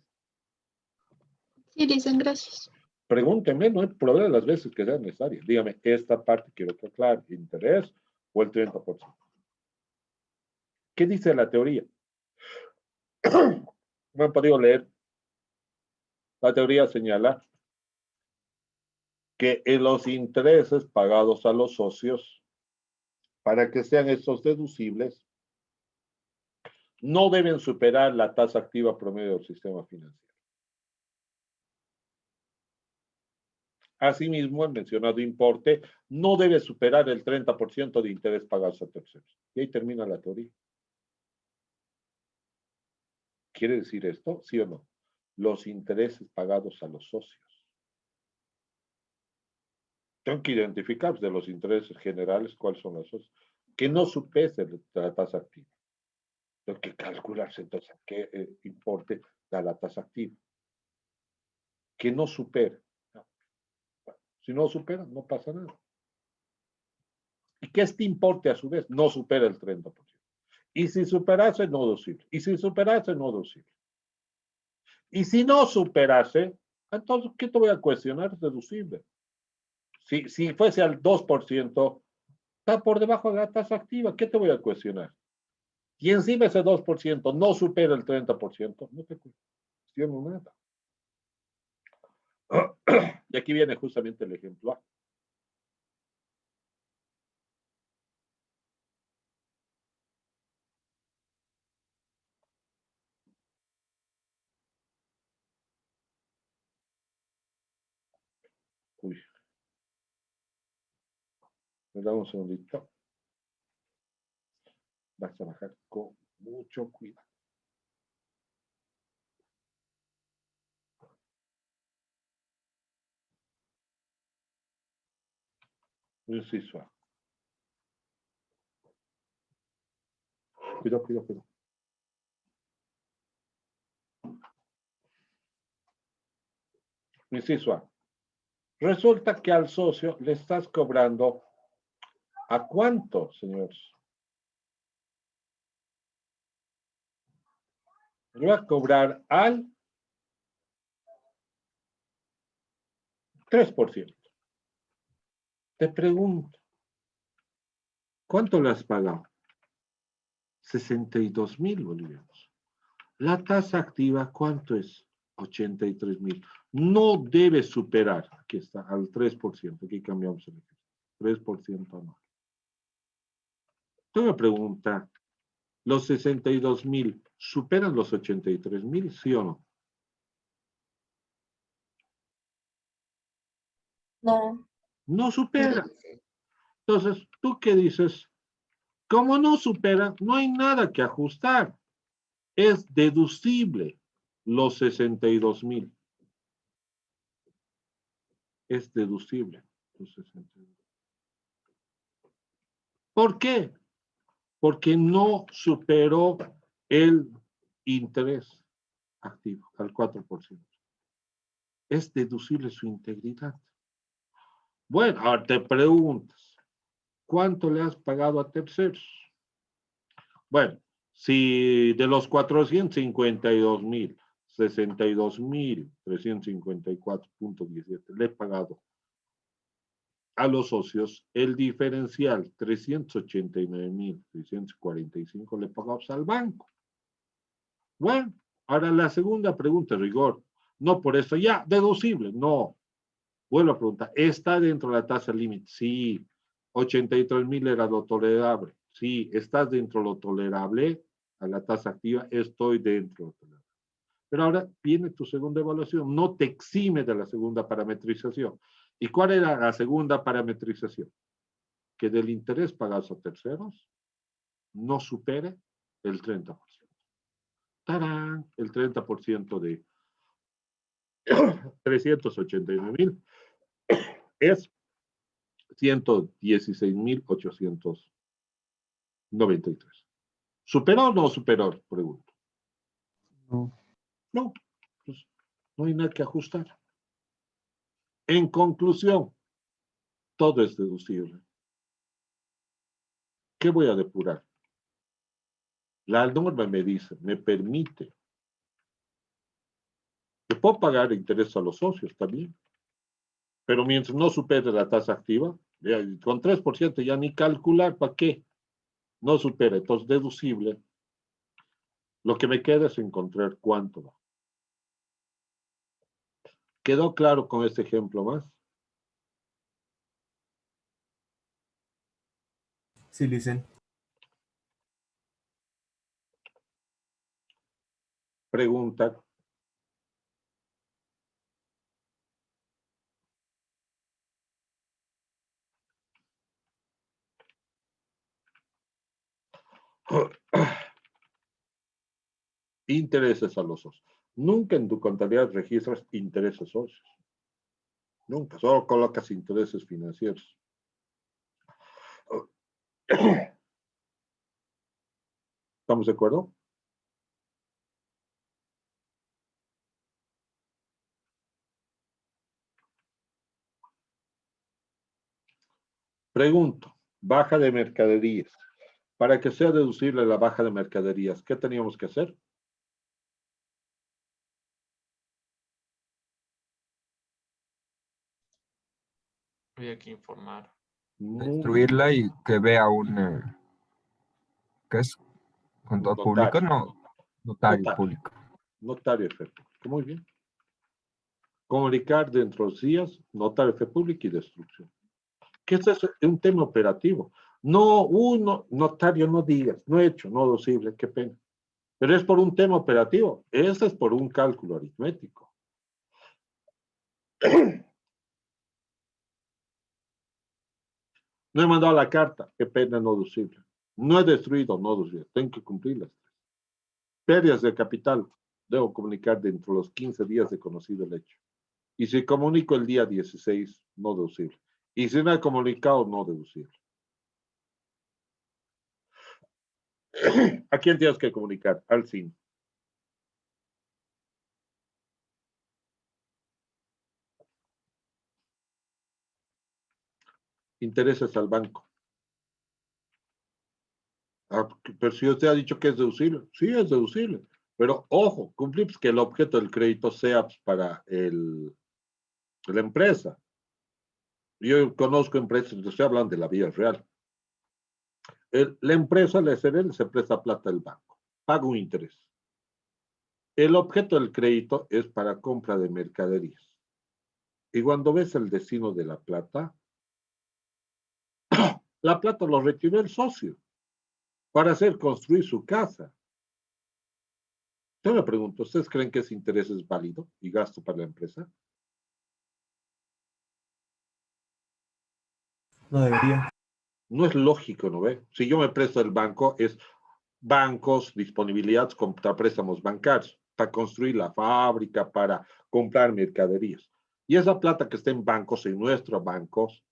Sí, dicen gracias. Pregúntenme, no hay problema las veces que sea necesario. Dígame, esta parte quiero que aclare, interés o el 30%. ¿Qué dice la teoría? No han podido leer. La teoría señala que en los intereses pagados a los socios, para que sean estos deducibles, no deben superar la tasa activa promedio del sistema financiero. Asimismo, el mencionado importe no debe superar el 30% de interés pagados a terceros. Y ahí termina la teoría. ¿Quiere decir esto? ¿Sí o no? Los intereses pagados a los socios. Tengo que identificar de los intereses generales cuáles son los socios. Que no supese la tasa activa. Tengo que calcularse entonces qué importe da la tasa activa. Que no supera. Si no supera, no pasa nada. Y que este importe, a su vez, no supera el 30%. Y si superase, no deducible. Y si superase, no deducible. Y si no superase, entonces, ¿qué te voy a cuestionar? Es deducible. Si fuese al 2%, está por debajo de la tasa activa. ¿Qué te voy a cuestionar? Y encima ese 2% no supera el 30%, no te cuestiono nada. Y aquí viene justamente el ejemplo A. Uy. Me da un segundito. Vas a bajar con mucho cuidado. Inciso A. Cuidado. Inciso A. Resulta que al socio le estás cobrando ¿a cuánto, señores? Le va a cobrar al 3%. Te pregunto, ¿cuánto le has pagado? 62.000 bolivianos. La tasa activa, ¿cuánto es? 83.000. No debe superar, aquí está, al 3%. Aquí cambiamos el 3% no. Tengo una pregunta. ¿Los 62.000 superan los 83.000, sí o no? No, No supera. Entonces, ¿tú qué dices? Como no supera, no hay nada que ajustar. Es deducible los 62,000. Es deducible los 62,000. ¿Por qué? Porque no superó el interés activo al 4%. Es deducible su integridad. Bueno, ahora te preguntas, ¿cuánto le has pagado a terceros? Bueno, si de los 452,000, 62,354.17 le he pagado a los socios, el diferencial 389,645 le pagamos al banco. Bueno, ahora la segunda pregunta, rigor. No por eso, ya, deducible, no. Vuelvo a preguntar, ¿está dentro de la tasa límite? Sí. 83,000 era lo tolerable. Sí, ¿estás dentro de lo tolerable? A la tasa activa, estoy dentro de lo tolerable. Pero ahora viene tu segunda evaluación, no te exime de la segunda parametrización. ¿Y cuál era la segunda parametrización? Que del interés pagado a terceros no supere el 30%. ¡Tarán! El 30% de 389,000 es 116,893. ¿Superó o no superó? Pregunto. No. No, pues no hay nada que ajustar. En conclusión, todo es deducible. ¿Qué voy a depurar? La norma me dice, me permite. Que puedo pagar interés a los socios también. Pero mientras no supere la tasa activa, con 3% ya ni calcular, ¿para qué? No supera, entonces deducible. Lo que me queda es encontrar cuánto va. ¿Quedó claro con este ejemplo más? Sí, Licen. Pregunta. Intereses a los socios. Nunca en tu contabilidad registras intereses socios. Nunca, solo colocas intereses financieros. ¿Estamos de acuerdo? Pregunto, baja de mercaderías. Para que sea deducible la baja de mercaderías, ¿qué teníamos que hacer? Había que informar. Destruirla y que vea un, ¿qué es? Contador público, no, notario público. Notario de fe pública. Muy bien. Comunicar dentro de los días, notario de fe pública y destrucción. Que este es un tema operativo. No, uno, notario, no digas, no he hecho, no deducible, qué pena. Pero es por un tema operativo. Ese es por un cálculo aritmético. No he mandado la carta, qué pena, no deducible. No he destruido, no deducible. Tengo que cumplirlas. Pérdidas de capital, debo comunicar dentro de los 15 días de conocido el hecho. Y si comunico el día 16, no deducible. Y si no he comunicado, no deducible. ¿A quién tienes que comunicar? Al CIN. Intereses al banco. Ah, pero si usted ha dicho que es deducible, sí es deducible. Pero ojo, cumplir que el objeto del crédito sea para la empresa. Yo conozco empresas, estoy hablando de la vida real. La empresa, la SRL, se presta plata del banco, paga un interés. El objeto del crédito es para compra de mercaderías. Y cuando ves el destino de la plata lo retiró el socio para hacer construir su casa. Yo me pregunto, ¿ustedes creen que ese interés es válido y gasto para la empresa? No debería. No es lógico, ¿no ve? Si yo me presto el banco, es bancos, disponibilidad contra préstamos bancarios, para construir la fábrica, para comprar mercaderías. Y esa plata que está en bancos, en nuestros bancos,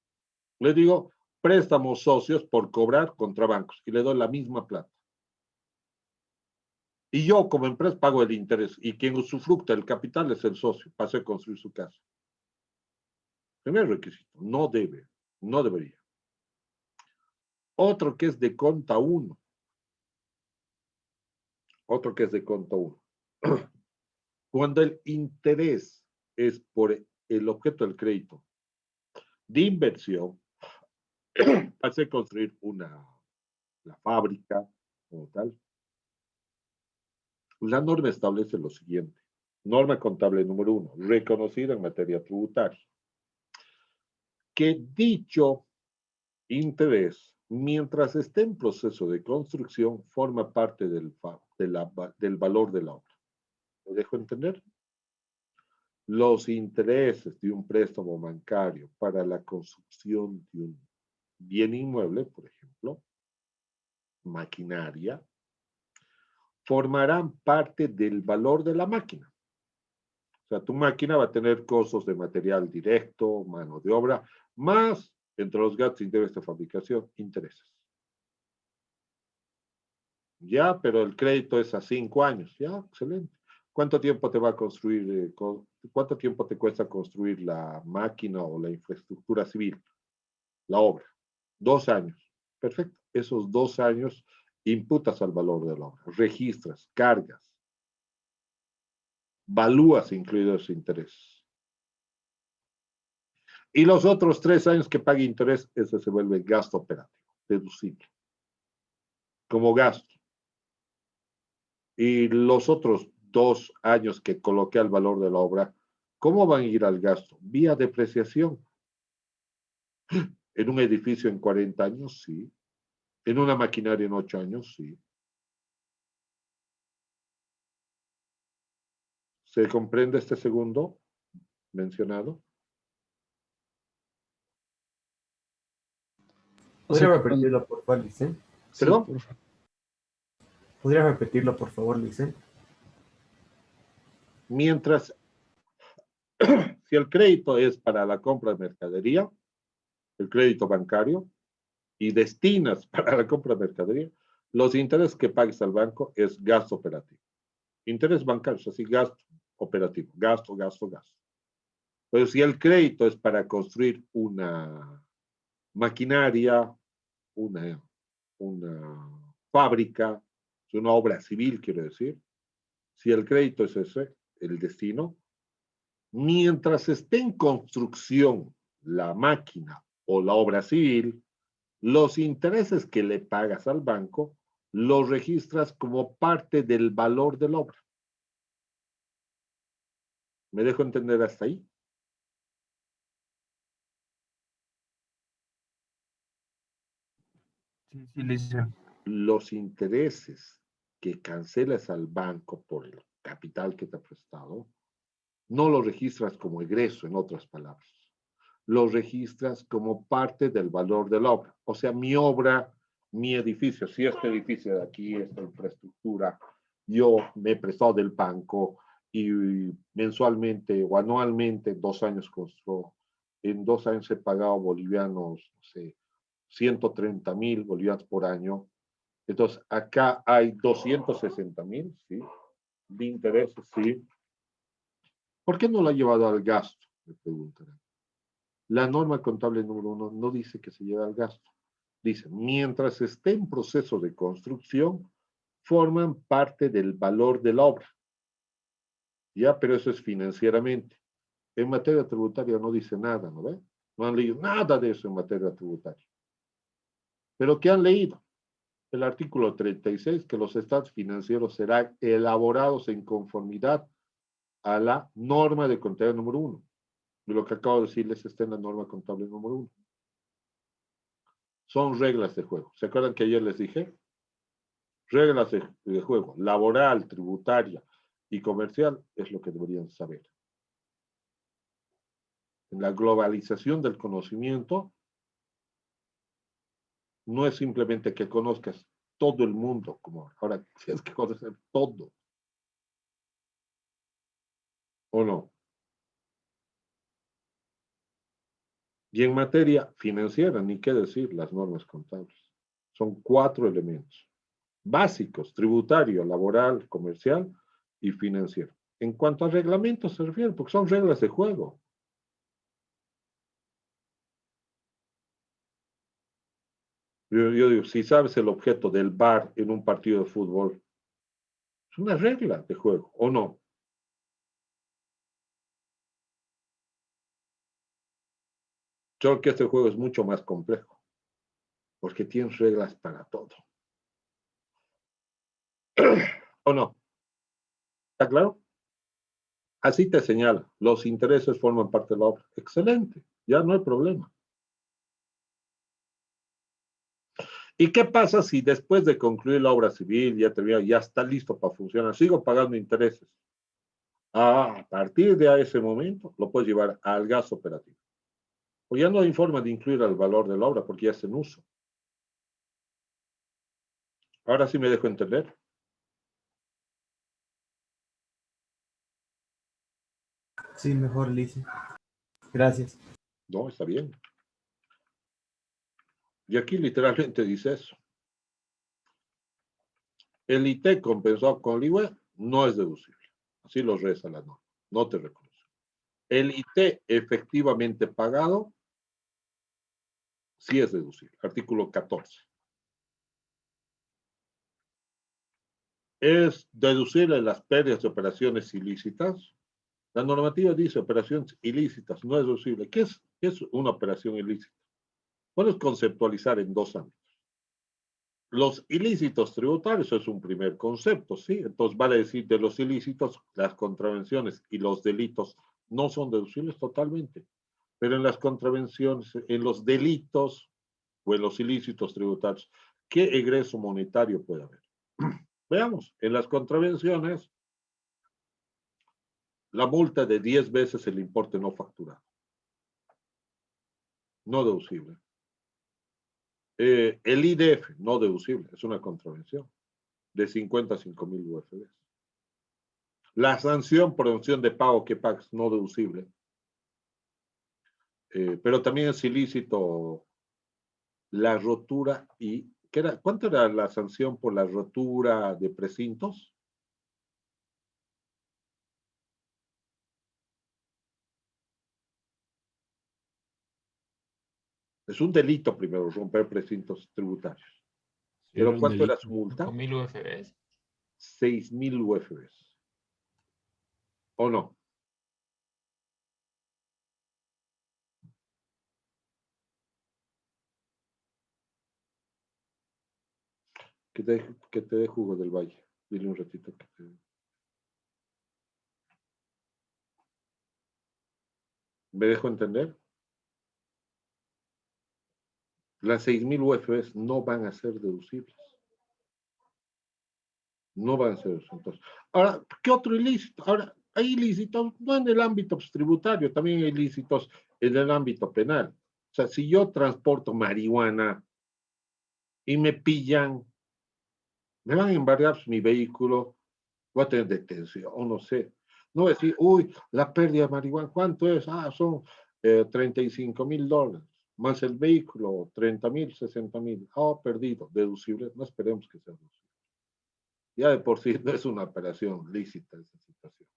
le digo, préstamos socios por cobrar contra bancos, y le doy la misma plata. Y yo, como empresa, pago el interés, y quien usufructa el capital es el socio, para hacer construir su casa. Primer requisito, no debe, no debería. Otro que es de conta 1. Otro que es de conta 1. Cuando el interés es por el objeto del crédito de inversión, hace construir la fábrica o tal. La norma establece lo siguiente. Norma contable número 1, reconocida en materia tributaria. Que dicho interés, mientras esté en proceso de construcción, forma parte del valor de la obra. ¿Me dejo entender? Los intereses de un préstamo bancario para la construcción de un bien inmueble, por ejemplo, maquinaria, formarán parte del valor de la máquina. O sea, tu máquina va a tener costos de material directo, mano de obra, más, entre los gastos indirectos de fabricación, intereses. Ya, pero el crédito es a 5 años. Ya, excelente. ¿Cuánto tiempo te va a construir, cuánto tiempo te cuesta construir la máquina o la infraestructura civil? La obra. 2 años. Perfecto. Esos 2 años imputas al valor de la obra. Registras, cargas, valúas incluidos intereses. Y los otros 3 años que pague interés, ese se vuelve gasto operativo, deducible, como gasto. Y los otros 2 años que coloqué al valor de la obra, ¿cómo van a ir al gasto? Vía depreciación. En un edificio en 40 años, sí. En una maquinaria en 8 años, sí. ¿Se comprende este segundo mencionado? ¿Podría repetirlo, por favor, Licen? ¿Perdón? Sí, por favor. ¿Podría repetirlo, por favor, Licen? Mientras, si el crédito es para la compra de mercadería, el crédito bancario, y destinas para la compra de mercadería, los intereses que pagues al banco es gasto operativo. Interés bancario, así gasto operativo, gasto. Pero si el crédito es para construir una maquinaria, una fábrica, una obra civil, quiero decir, si el crédito es ese, el destino, mientras esté en construcción la máquina o la obra civil, los intereses que le pagas al banco los registras como parte del valor de la obra. ¿Me dejo entender hasta ahí? Sí, sí, Lisa. Los intereses que cancelas al banco por el capital que te ha prestado, no los registras como egreso, en otras palabras. Los registras como parte del valor de la obra. O sea, mi obra, mi edificio, si este edificio de aquí, esta infraestructura, yo me he prestado del banco y mensualmente o anualmente, 2 años construyo, en 2 años he pagado bolivianos, no sé, 130,000 bolivianos por año. Entonces, acá hay 260,000, ¿sí? De intereses, sí. ¿Por qué no lo ha llevado al gasto? Me preguntarán. La norma contable número 1 no dice que se lleve al gasto. Dice, mientras esté en proceso de construcción, forman parte del valor de la obra. Ya, pero eso es financieramente. En materia tributaria no dice nada, ¿no ve? No han leído nada de eso en materia tributaria. ¿Pero qué han leído? El artículo 36, que los estados financieros serán elaborados en conformidad a la norma de contabilidad número 1. De lo que acabo de decirles está en la norma contable número 1. Son reglas de juego. ¿Se acuerdan que ayer les dije? Reglas de juego, laboral, tributaria y comercial es lo que deberían saber. En la globalización del conocimiento, no es simplemente que conozcas todo el mundo, como ahora tienes que conocer todo. ¿O no? Y en materia financiera, ni qué decir, las normas contables. Son 4 elementos básicos: tributario, laboral, comercial y financiero. En cuanto a reglamentos se refiere, porque son reglas de juego. Yo digo, si sabes el objeto del VAR en un partido de fútbol, es una regla de juego, ¿o no? Creo que este juego es mucho más complejo, porque tienes reglas para todo. ¿O no? ¿Está claro? Así te señala, los intereses forman parte de la obra. Excelente, ya no hay problema. ¿Y qué pasa si después de concluir la obra civil, ya está listo para funcionar, sigo pagando intereses? A partir de ese momento lo puedes llevar al gasto operativo. O ya no hay forma de incluir el valor de la obra porque ya está en uso. Ahora sí me dejo entender. Sí, mejor, Lice. Gracias. No, está bien. Y aquí literalmente dice eso. El IT compensado con el IVA no es deducible. Así lo reza la norma. No te reconoce. El IT efectivamente pagado sí es deducible. Artículo 14. ¿Es deducible las pérdidas de operaciones ilícitas? La normativa dice operaciones ilícitas, no es deducible. ¿Qué es una operación ilícita? Puedes conceptualizar en 2 ámbitos. Los ilícitos tributarios es un primer concepto, ¿sí? Entonces vale decir, de los ilícitos, las contravenciones y los delitos no son deducibles totalmente. Pero en las contravenciones, en los delitos o en los ilícitos tributarios, ¿qué egreso monetario puede haber? Veamos, en las contravenciones, la multa de 10 veces el importe no facturado. No deducible. El IDF, no deducible, es una contravención de 55.000 UFDs. La sanción por omisión de pago que pagas, no deducible. Pero también es ilícito la rotura y, ¿cuánto era la sanción por la rotura de precintos? Es un delito primero, romper precintos tributarios. ¿Pero cuánto era su multa? 5.000 UFBs. 6.000 UFBs. ¿O no? Que te dé jugo del valle. Dile un ratito que te... ¿Me dejo entender? Las 6.000 UFBs no van a ser deducibles. No van a ser deducibles. Ahora, ¿qué otro ilícito? Ahora, hay ilícitos, no en el ámbito tributario, también hay ilícitos en el ámbito penal. O sea, si yo transporto marihuana y me pillan, me van a embargar mi vehículo, voy a tener detención, o no sé. No voy a decir, uy, la pérdida de marihuana, ¿cuánto es? Son $35.000, más el vehículo, 30.000, 60.000. Perdido, deducible, no esperemos que sea deducible. Ya de por sí no es una operación lícita esa situación.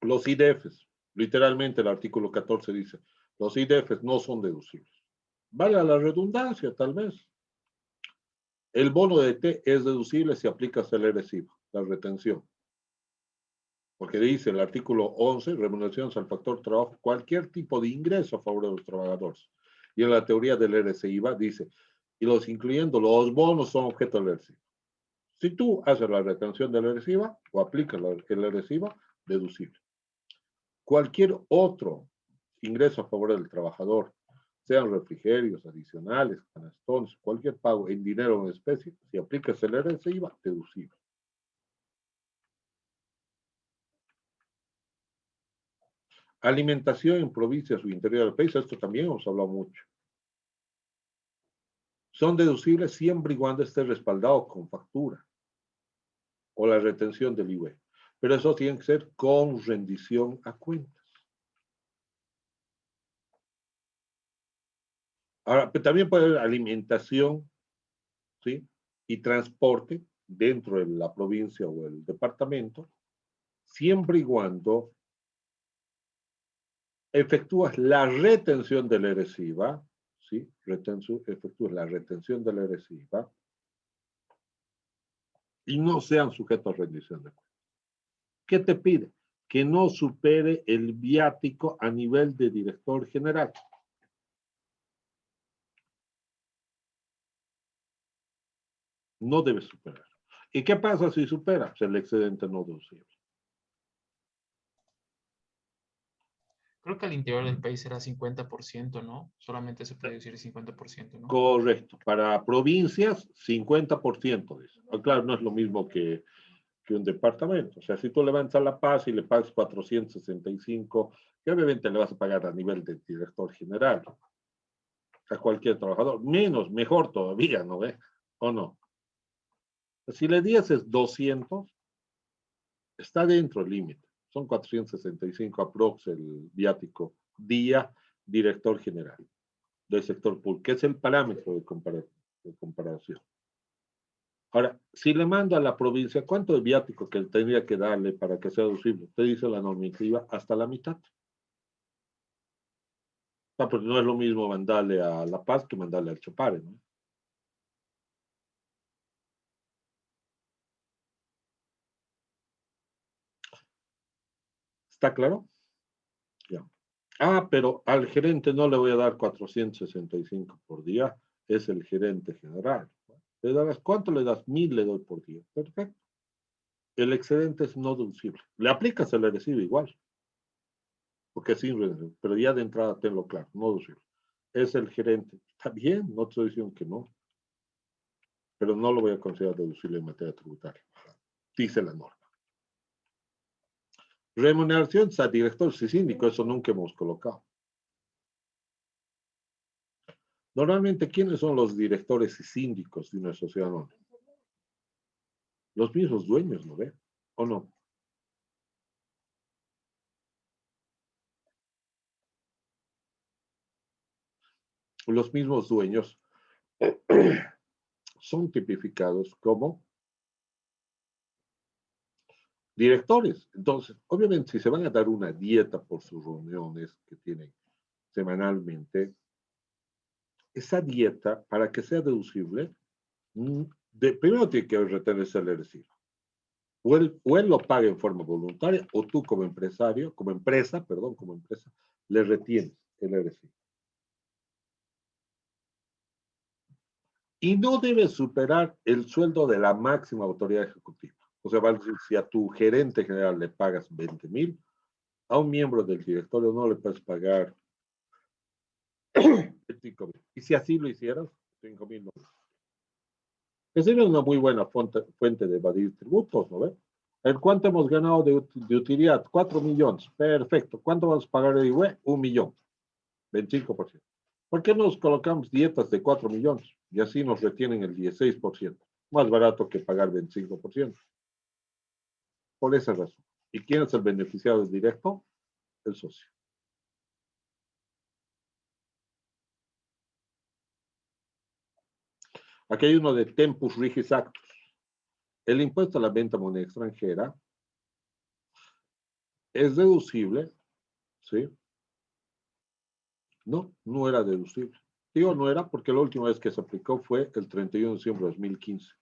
Los IDFs, literalmente el artículo 14 dice, los IDFs no son deducibles. Vale la redundancia, tal vez. El bono de T es deducible si aplicas el RSIVA, la retención. Porque dice el artículo 11, remuneraciones al factor trabajo, cualquier tipo de ingreso a favor de los trabajadores. Y en la teoría del RSIVA dice, y los incluyendo, los bonos son objeto del RSIVA. Si tú haces la retención del RSIVA o aplicas el RSIVA, deducible. Cualquier otro ingreso a favor del trabajador, sean refrigerios adicionales, canastones, cualquier pago en dinero o en especie, si aplicas el RSIVA, deducible. Alimentación en provincias o interior del país, esto también hemos hablado mucho. Son deducibles siempre y cuando esté respaldado con factura o la retención del IVA. Pero eso tiene que ser con rendición a cuentas. Ahora, también puede haber alimentación, ¿sí? Y transporte dentro de la provincia o el departamento, siempre y cuando efectúas la retención de la ERESIVA, ¿sí? Efectúas la retención de la ERESIVA y no sean sujetos a rendición de cuentas. ¿Qué te pide? Que no supere el viático a nivel de director general. No debe superar. ¿Y qué pasa si supera? Pues el excedente no deducible. Creo que al interior del país era 50%, ¿no? Solamente se puede decir 50%, ¿no? Correcto. Para provincias, 50%. Dice. Claro, no es lo mismo que un departamento. O sea, si tú levantas La Paz y le pagas 465, que obviamente le vas a pagar a nivel de director general a cualquier trabajador. Menos, mejor todavía, ¿no ve? ¿O no? Si le dices 200, está dentro del límite. Son 465 aprox el viático día director general del sector público, que es el parámetro de comparación. Ahora, si le mando a la provincia, ¿cuánto de viático que tendría que darle para que sea deducible? Te dice la normativa hasta la mitad. No, pues no es lo mismo mandarle a La Paz que mandarle al Chapare, ¿no? ¿Está claro? Ya. Pero al gerente no le voy a dar 465 por día, es el gerente general. ¿Le das cuánto le das? 1000 le doy por día. Perfecto. El excedente es no deducible. Le aplicas el recibo igual. Porque es sin redención. Pero ya de entrada tenlo claro, no deducible. Es el gerente. Está bien, no te estoy diciendo que no. Pero no lo voy a considerar deducible en materia tributaria. Dice la norma. Remuneraciones a directores y síndicos, eso nunca hemos colocado. Normalmente, ¿quiénes son los directores y síndicos de una sociedad anónima? Los mismos dueños, ¿no ve? ¿O no? Los mismos dueños son tipificados como directores. Entonces, obviamente, si se van a dar una dieta por sus reuniones que tienen semanalmente, esa dieta, para que sea deducible, primero tiene que retenerse el recibo. O él lo paga en forma voluntaria, o tú como empresario, como empresa, le retienes el recibo. Y no debe superar el sueldo de la máxima autoridad ejecutiva. O sea, si a tu gerente general le pagas 20,000, a un miembro del directorio no le puedes pagar 5,000. Y si así lo hicieras, 5,000 no. Esa es una muy buena fuente de evadir tributos, ¿no ve? ¿Cuánto hemos ganado de utilidad? 4 millones. Perfecto. ¿Cuánto vamos a pagar de IVA? 1 millón. 25%. ¿Por qué nos colocamos dietas de 4 millones? Y así nos retienen el 16%. Más barato que pagar 25%. Por esa razón. ¿Y quién es el beneficiado directo? El socio. Aquí hay uno de tempus regis actus. El impuesto a la venta de moneda extranjera es deducible, ¿sí? No, no era deducible. Digo, no era porque la última vez que se aplicó fue el 31 de diciembre de 2015.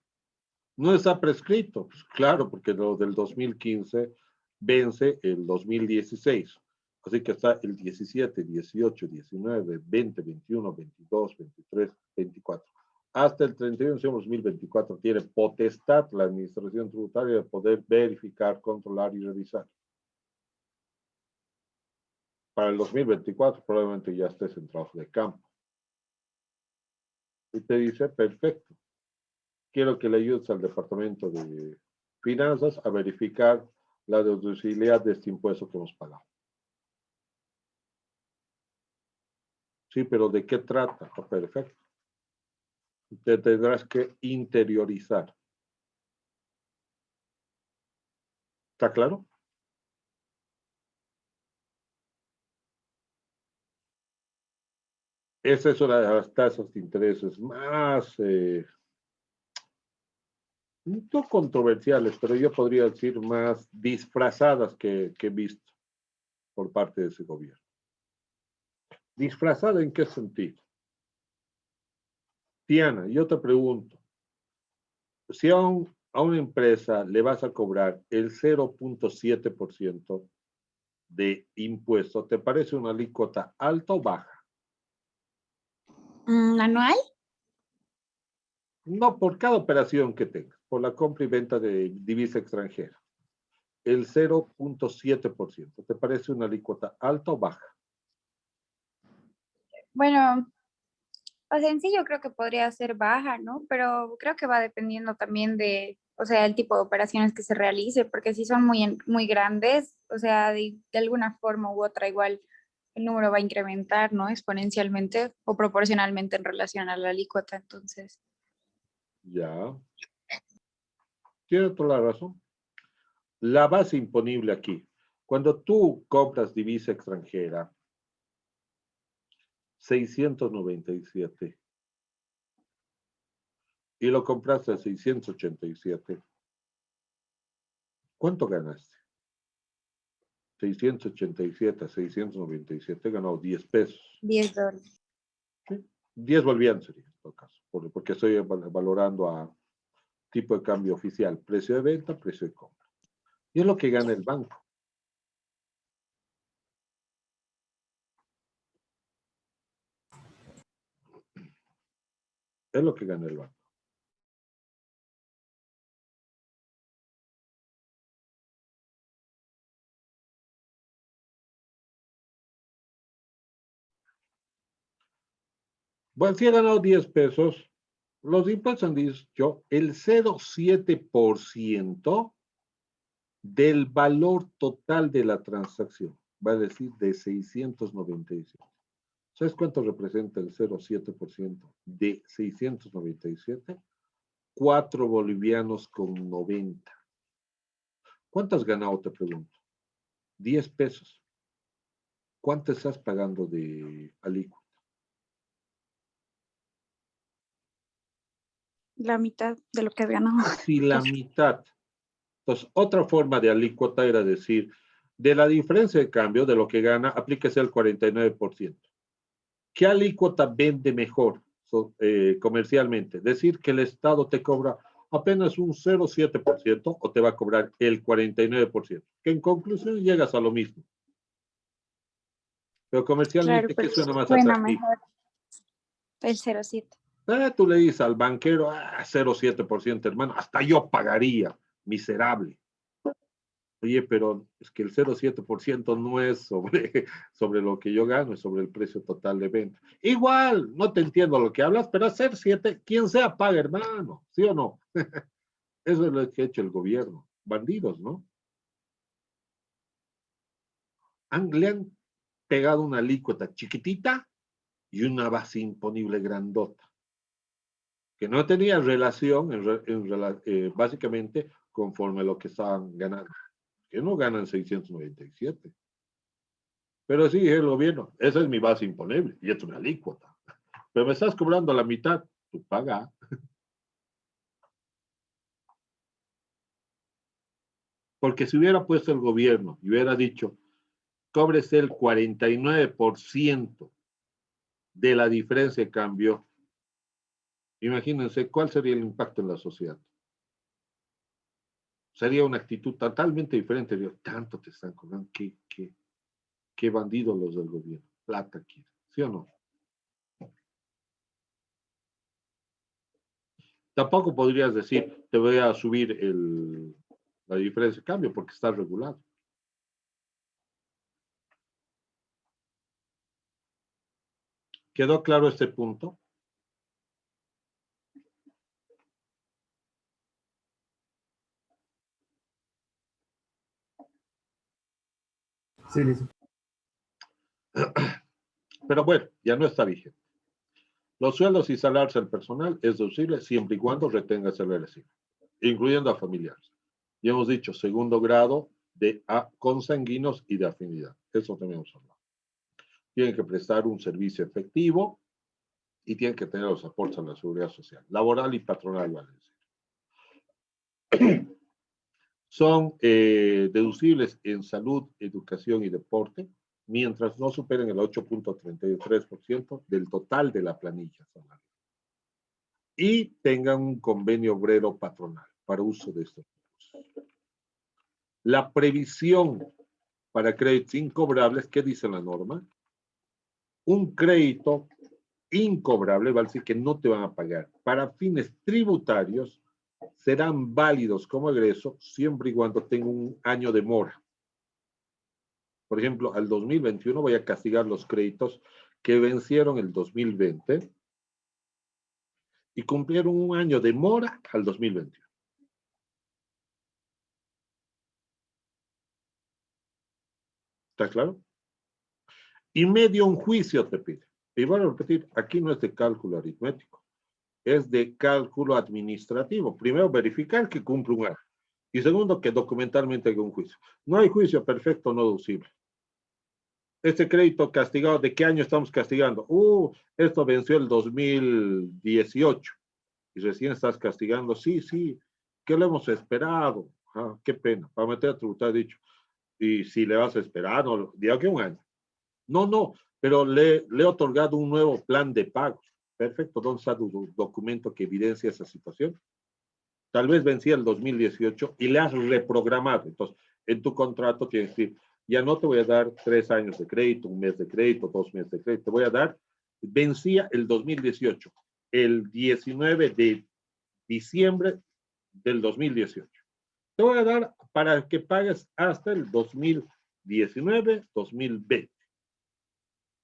No está prescrito, pues claro, porque lo del 2015 vence el 2016. Así que está el 17, 18, 19, 20, 21, 22, 23, 24. Hasta el 31 de diciembre de 2024 tiene potestad la administración tributaria de poder verificar, controlar y revisar. Para el 2024 probablemente ya estés en trabajo de campo. Y te dice, perfecto, quiero que le ayudes al Departamento de Finanzas a verificar la deducibilidad de este impuesto que hemos pagado. Sí, pero ¿de qué trata? Ah, perfecto. Te tendrás que interiorizar. ¿Está claro? Esa es una de las tasas de intereses más, no controversiales, pero yo podría decir más disfrazadas que he visto por parte de ese gobierno. ¿Disfrazada en qué sentido? Tiana, yo te pregunto, si a una empresa le vas a cobrar el 0.7% de impuesto, ¿te parece una alícuota alta o baja? ¿Anual? No por cada operación que tengas, por la compra y venta de divisa extranjera. El 0.7%, ¿te parece una alícuota alta o baja? Bueno, o sea, en sí yo creo que podría ser baja, ¿no? Pero creo que va dependiendo también de, o sea, el tipo de operaciones que se realice, porque si son muy grandes, o sea, de alguna forma u otra igual el número va a incrementar, ¿no? Exponencialmente o proporcionalmente en relación a la alícuota, entonces. Ya, tiene toda la razón. La base imponible aquí, cuando tú compras divisa extranjera, 697, y lo compraste a 687, ¿cuánto ganaste? 687 a 697, ganó 10 pesos. $10. ¿Sí? 10 bolivianos sería en todo caso, porque estoy valorando a tipo de cambio oficial, precio de venta, precio de compra. Y es lo que gana el banco. Es lo que gana el banco. Bueno, si he ganado 10 pesos, los impuestos han dicho el 0,7% del valor total de la transacción, va a decir de 697. ¿Sabes cuánto representa el 0,7% de 697? 4 bolivianos con 90. ¿Cuánto has ganado, te pregunto? 10 pesos. ¿Cuánto estás pagando de alícuota? La mitad de lo que has ganado. Casi la mitad. Entonces, otra forma de alícuota era decir, de la diferencia de cambio, de lo que gana, aplíquese el 49%. ¿Qué alícuota vende mejor comercialmente? Decir que el Estado te cobra apenas un 0,7% o te va a cobrar el 49%, que en conclusión llegas a lo mismo. Pero Claro, comercialmente, ¿qué pero suena más suena atractivo? mejor el 0,7. Tú le dices al banquero, 0,7%, hermano, hasta yo pagaría, miserable. Oye, pero es que el 0,7% no es sobre lo que yo gano, es sobre el precio total de venta. Igual, no te entiendo lo que hablas, pero hacer 7, quien sea paga, hermano, ¿sí o no? Eso es lo que ha hecho el gobierno. Bandidos, ¿no? Le han pegado una alícuota chiquitita y una base imponible grandota, que no tenía relación, básicamente, conforme a lo que estaban ganando. Que no ganan 697. Pero sí, el gobierno, esa es mi base imponible y es una alícuota. Pero me estás cobrando la mitad, tú paga. Porque si hubiera puesto el gobierno y hubiera dicho, cóbrese el 49% de la diferencia de cambio, imagínense cuál sería el impacto en la sociedad. Sería una actitud totalmente diferente. Tanto te están cobrando, qué bandidos los del gobierno. Plata quieren, ¿sí o no? Tampoco podrías decir, te voy a subir la diferencia de cambio porque está regulado. ¿Quedó claro este punto? Sí, listo. Pero bueno, ya no está vigente. Los sueldos y salarios del personal es deducible siempre y cuando retenga el recibo, incluyendo a familiares. Ya hemos dicho, segundo grado de consanguíneos y de afinidad. Eso también hemos hablado. Tienen que prestar un servicio efectivo y tienen que tener los aportes a la seguridad social, laboral y patronal, vale decir. Son deducibles en salud, educación y deporte, mientras no superen el 8.33% del total de la planilla salarial. Y tengan un convenio obrero patronal para uso de estos recursos. La previsión para créditos incobrables, ¿qué dice la norma? Un crédito incobrable, va a decir que no te van a pagar, para fines tributarios serán válidos como egreso siempre y cuando tenga un año de mora. Por ejemplo, al 2021 voy a castigar los créditos que vencieron el 2020 y cumplieron un año de mora al 2021. ¿Está claro? Y medio un juicio te pide. Y voy a repetir, aquí no es de cálculo aritmético, es de cálculo administrativo. Primero, verificar que cumple un año. Y segundo, que documentalmente hay un juicio. No hay juicio perfecto no deducible. Este crédito castigado, ¿de qué año estamos castigando? Esto venció el 2018. Y recién estás castigando. Sí, sí. ¿Qué lo hemos esperado? Ah, qué pena. Para meter a tributar, dicho. Y si le vas a esperar, no, diga que un año. No, pero le he otorgado un nuevo plan de pagos. Perfecto. ¿Dónde está tu documento que evidencia esa situación? Tal vez vencía el 2018 y le has reprogramado. Entonces, en tu contrato tienes que decir, ya no te voy a dar 3 años de crédito, un mes de crédito, 2 meses de crédito. Te voy a dar, vencía el 2018, el 19 de diciembre del 2018. Te voy a dar para que pagues hasta el 2019, 2020.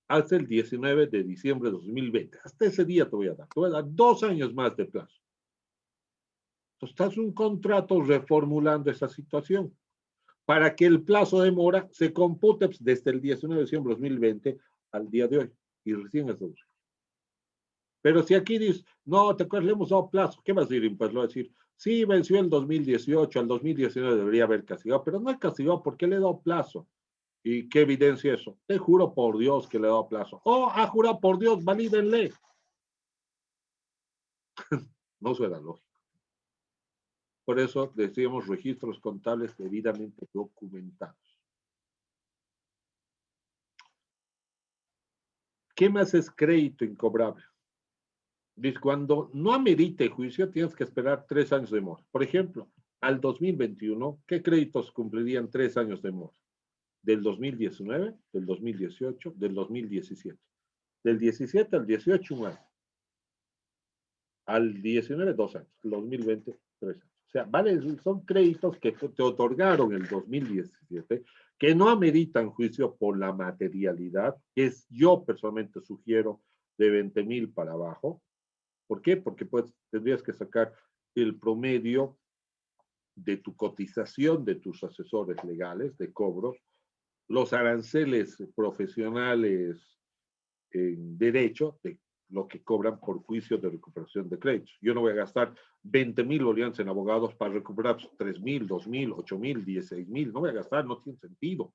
Hasta el 19 de diciembre de 2020. Hasta ese día te voy a dar. Te voy a dar 2 años más de plazo. Entonces, estás un contrato reformulando esa situación para que el plazo de mora se compute desde el 19 de diciembre de 2020 al día de hoy y recién es deducible. Pero si aquí dices, no, te acuerdas, le hemos dado plazo, ¿qué vas a decir? Pues lo va a decir, sí, venció el 2018, al 2019 debería haber castigado, pero no he castigado porque le he dado plazo. ¿Y qué evidencia eso? Te juro por Dios que le he dado plazo. Ha jurado por Dios, valídenle. No suena lógico. Por eso decíamos registros contables debidamente documentados. ¿Qué más es crédito incobrable? Dice, cuando no amerite juicio, tienes que esperar 3 años de mora. Por ejemplo, al 2021, ¿qué créditos cumplirían 3 años de mora? Del 2019, del 2018, del 2017. Del 17 al 18, un año. Al 19, 2 años. Al 2020, 3 años. O sea, vale, son créditos que te otorgaron el 2017, que no ameritan juicio por la materialidad, que es, yo personalmente sugiero de 20,000 para abajo. ¿Por qué? Porque pues tendrías que sacar el promedio de tu cotización de tus asesores legales de cobros, los aranceles profesionales en derecho, de lo que cobran por juicio de recuperación de créditos. Yo no voy a gastar 20,000 bolivianos en abogados para recuperar 3,000, 2,000, 8,000, 16,000. No voy a gastar, no tiene sentido.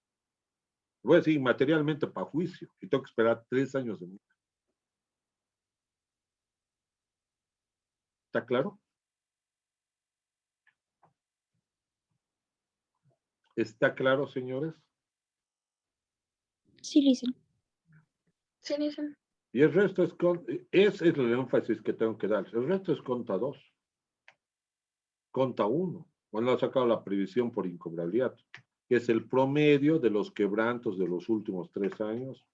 Voy a decir materialmente para juicio y tengo que esperar 3 años de multa. ¿Está claro? ¿Está claro, señores? Sí, dicen. Sí, dicen. Y el resto es, ese es el énfasis que tengo que dar. El resto es conta 2. Conta 1. Cuando ha sacado la previsión por incobrabilidad, que es el promedio de los quebrantos de los últimos 3 años,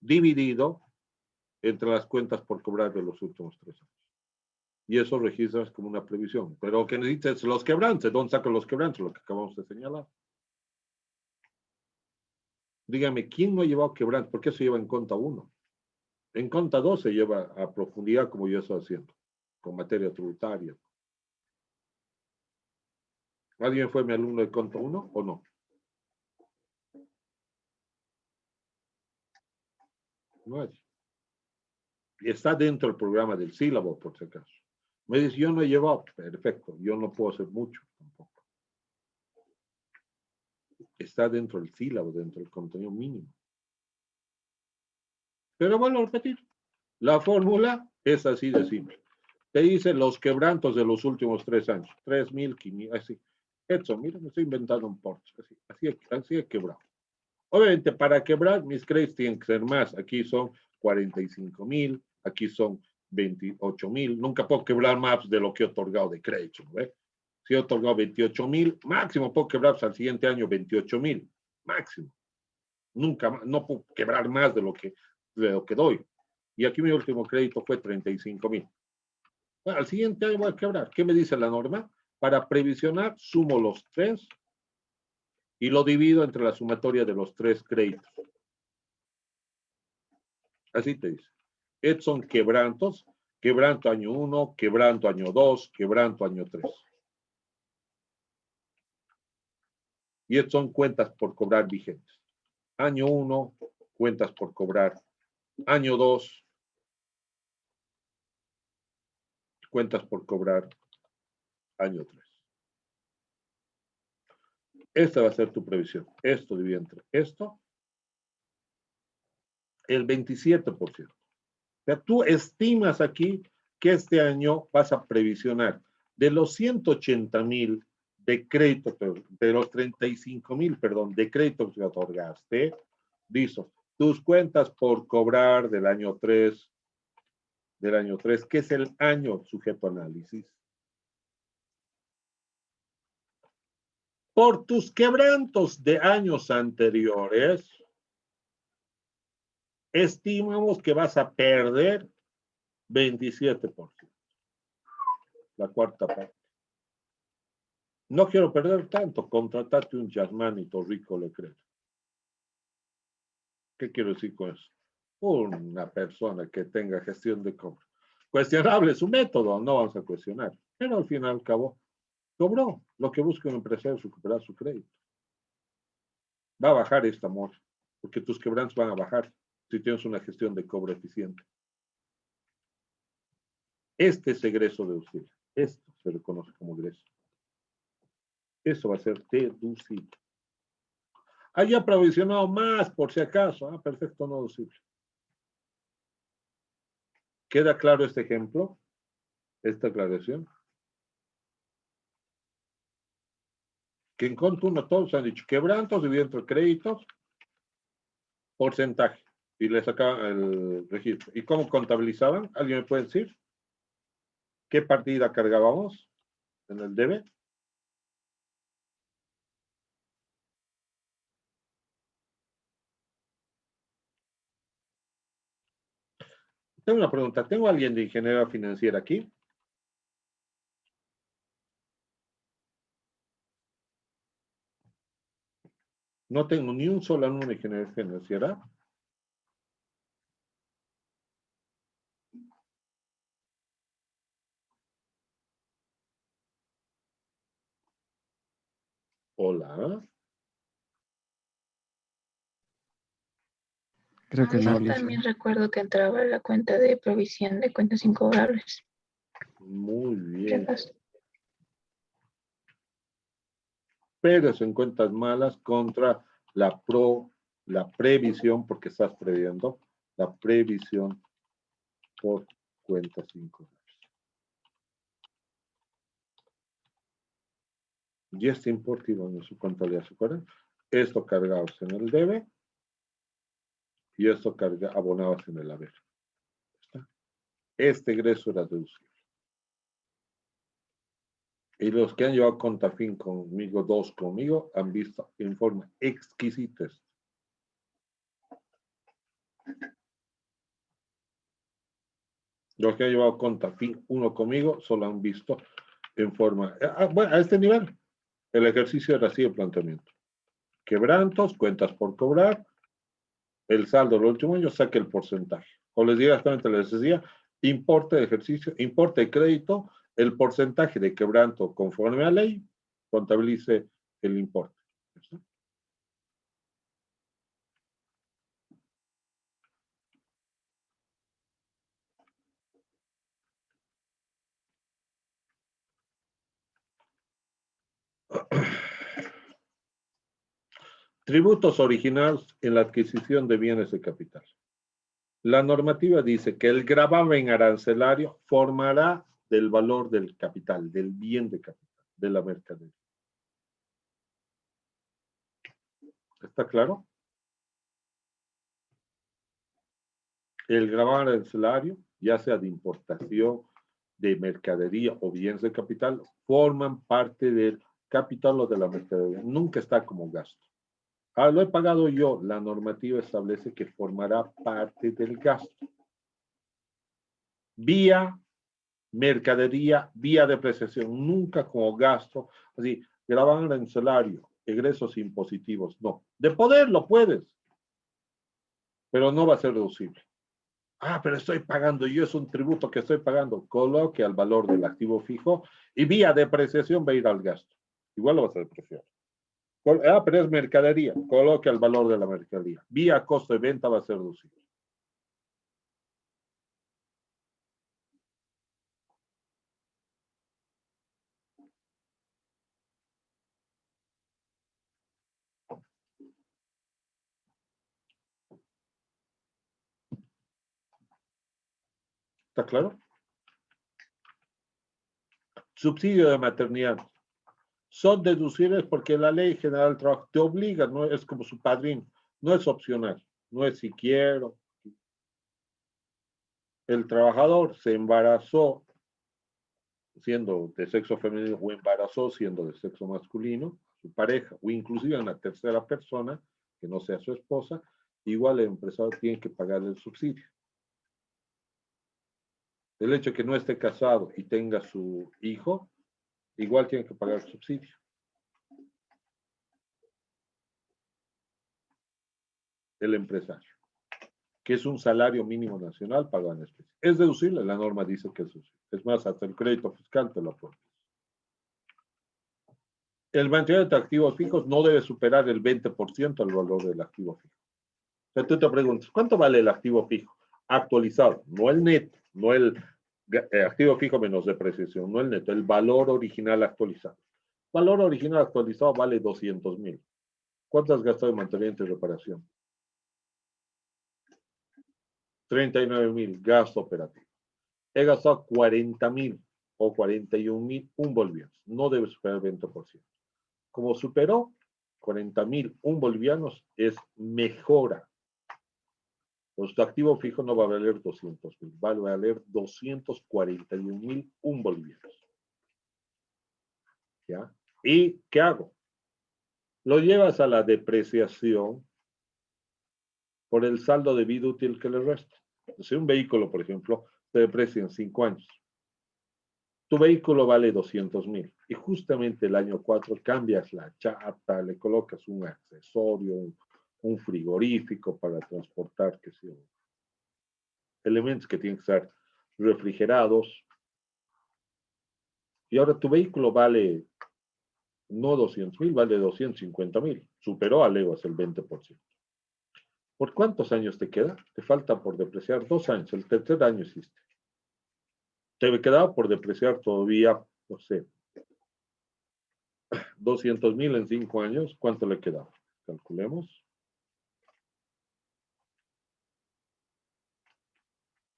dividido entre las cuentas por cobrar de los últimos 3 años. Y eso registras como una previsión. Pero que necesites los quebrantes. ¿Dónde sacan los quebrantes? Lo que acabamos de señalar. Dígame, ¿quién no ha llevado quebrantes? ¿Por qué se lleva en conta 1? En conta 2 se lleva a profundidad como yo estoy haciendo, con materia tributaria. ¿Alguien fue mi alumno de conta 1 o no? Nadie. Y está dentro del programa del sílabo, por si acaso. Me dice, yo no he llevado. Perfecto, yo no puedo hacer mucho tampoco. Está dentro del sílabo, dentro del contenido mínimo. Pero vuelvo a repetir. La fórmula es así de simple. Te dice los quebrantos de los últimos 3 años. 3.500, así. Edson, mira, me estoy inventando un Porsche. Así he quebrado. Obviamente, para quebrar, mis créditos tienen que ser más. Aquí son 45.000, aquí son 28.000. Nunca puedo quebrar más de lo que he otorgado de crédito, ¿no? Si he otorgado 28.000, máximo puedo quebrar al siguiente año 28.000. Máximo. Nunca más, no puedo quebrar más de lo que doy. Y aquí mi último crédito fue 35.000. Bueno, al siguiente año voy a quebrar. ¿Qué me dice la norma? Para previsionar, sumo los 3 y lo divido entre la sumatoria de los 3 créditos. Así te dice. Estos son quebrantos. Quebranto año 1, quebranto año 2, quebranto año 3. Y estos son cuentas por cobrar vigentes. Año 1, cuentas por cobrar. Año 2, cuentas por cobrar. Año 3. Esta va a ser tu previsión. Esto divide entre esto. El 27%. O sea, tú estimas aquí que este año vas a previsionar de los 180.000 de crédito, de los 35.000, perdón, de crédito que otorgaste, listo. Tus cuentas por cobrar del año 3, que es el año sujeto a análisis. Por tus quebrantos de años anteriores, estimamos que vas a perder 27%. La cuarta parte. No quiero perder tanto, contratate un Yasmanito rico, le creo. ¿Qué quiero decir con eso? Una persona que tenga gestión de cobro. Cuestionable su método, no vamos a cuestionar. Pero al fin y al cabo, cobró. Lo que busca un empresario es recuperar su crédito. Va a bajar este amor, porque tus quebrantos van a bajar si tienes una gestión de cobro eficiente. Este es egreso deducible. Esto se reconoce como egreso. Eso va a ser deducible. Haya provisionado más, por si acaso. Ah, perfecto, no deducible. ¿Queda claro este ejemplo? Esta aclaración. Que en contra uno todos han dicho quebrantos, dividido entre créditos, porcentaje. Y le sacaban el registro. ¿Y cómo contabilizaban? ¿Alguien me puede decir? ¿Qué partida cargábamos en el debe? Tengo una pregunta. ¿Tengo a alguien de ingeniería financiera aquí? No tengo ni un solo alumno de ingeniería financiera. Hola. Creo que no, Yo Lisa. también recuerdo que entraba la cuenta de provisión de cuentas incobrables. Muy ¿Qué bien. pasa? Pero se cuentas malas contra la previsión, porque estás previendo, la previsión por cuentas incobrables. Y este importe iba en su contabilidad, ¿se acuerdan? Esto cargados en el debe y esto abonados en el haber. ¿Está? Este egreso era deducible. Y los que han llevado Contafin conmigo, 2 conmigo, han visto en forma exquisita esto. Los que han llevado Contafin 1 conmigo solo han visto en forma... bueno, a este nivel, el ejercicio era así el planteamiento. Quebrantos, cuentas por cobrar, el saldo del último año, saque el porcentaje. O les directamente les decía, importe de ejercicio, importe de crédito, el porcentaje de quebranto conforme a ley, contabilice el importe. ¿Sí? Tributos originales en la adquisición de bienes de capital. La normativa dice que el gravamen arancelario formará del valor del capital, del bien de capital, de la mercadería. ¿Está claro? El gravamen arancelario, ya sea de importación, de mercadería o bienes de capital, forman parte del capital o de la mercadería. Nunca está como gasto. Ah, lo he pagado yo. La normativa establece que formará parte del gasto. Vía mercadería, vía depreciación, nunca como gasto. Así, gravamen arancelario, egresos impositivos, no. De poder lo puedes, pero no va a ser deducible. Ah, pero estoy pagando yo, es un tributo que estoy pagando. Coloque al valor del activo fijo y vía depreciación va a ir al gasto. Igual lo vas a depreciar. Pero es mercadería. Coloque al valor de la mercadería. Vía costo de venta va a ser deducible. ¿Está claro? Subsidio de maternidad. Son deducibles porque la Ley General del Trabajo te obliga, no es como su padrino, no es opcional, no es si quiero. El trabajador se embarazó siendo de sexo femenino o embarazó siendo de sexo masculino, su pareja o inclusive una tercera persona que no sea su esposa, igual el empresario tiene que pagar el subsidio. El hecho de que no esté casado y tenga su hijo, igual tiene que pagar el subsidio. El empresario, que es un salario mínimo nacional pagado en especie. Es deducible, la norma dice que es deducible. Es más, hasta el crédito fiscal te lo aprueba. El mantenimiento de activos fijos no debe superar el 20% del valor del activo fijo. O sea, tú te preguntas, ¿cuánto vale el activo fijo? Actualizado, no el neto, no el activo fijo menos depreciación, no el neto, el valor original actualizado. Valor original actualizado vale 200,000. ¿Cuánto has gastado en mantenimiento y reparación? 39,000, gasto operativo. He gastado 40,000 o 41,000, un boliviano. No debe superar el 20%. Como superó 40,000, un bolivianos, es mejora. Pues tu activo fijo no va a valer 200,000, va a valer 241,000, un bolivianos. ¿Ya? ¿Y qué hago? Lo llevas a la depreciación por el saldo de vida útil que le resta. Si un vehículo, por ejemplo, se deprecia en 5 años, tu vehículo vale 200,000 y justamente el año 4 cambias la chapa, le colocas un accesorio, un frigorífico para transportar, qué sé yo, elementos que tienen que ser refrigerados. Y ahora tu vehículo vale no 200,000, vale 250,000. Superó a leguas el 20%. ¿Por cuántos años te queda? Te falta por depreciar 2 años. El tercer año hiciste. Te quedaba por depreciar todavía, no sé, 200,000 en 5 años. ¿Cuánto le quedaba? Calculemos.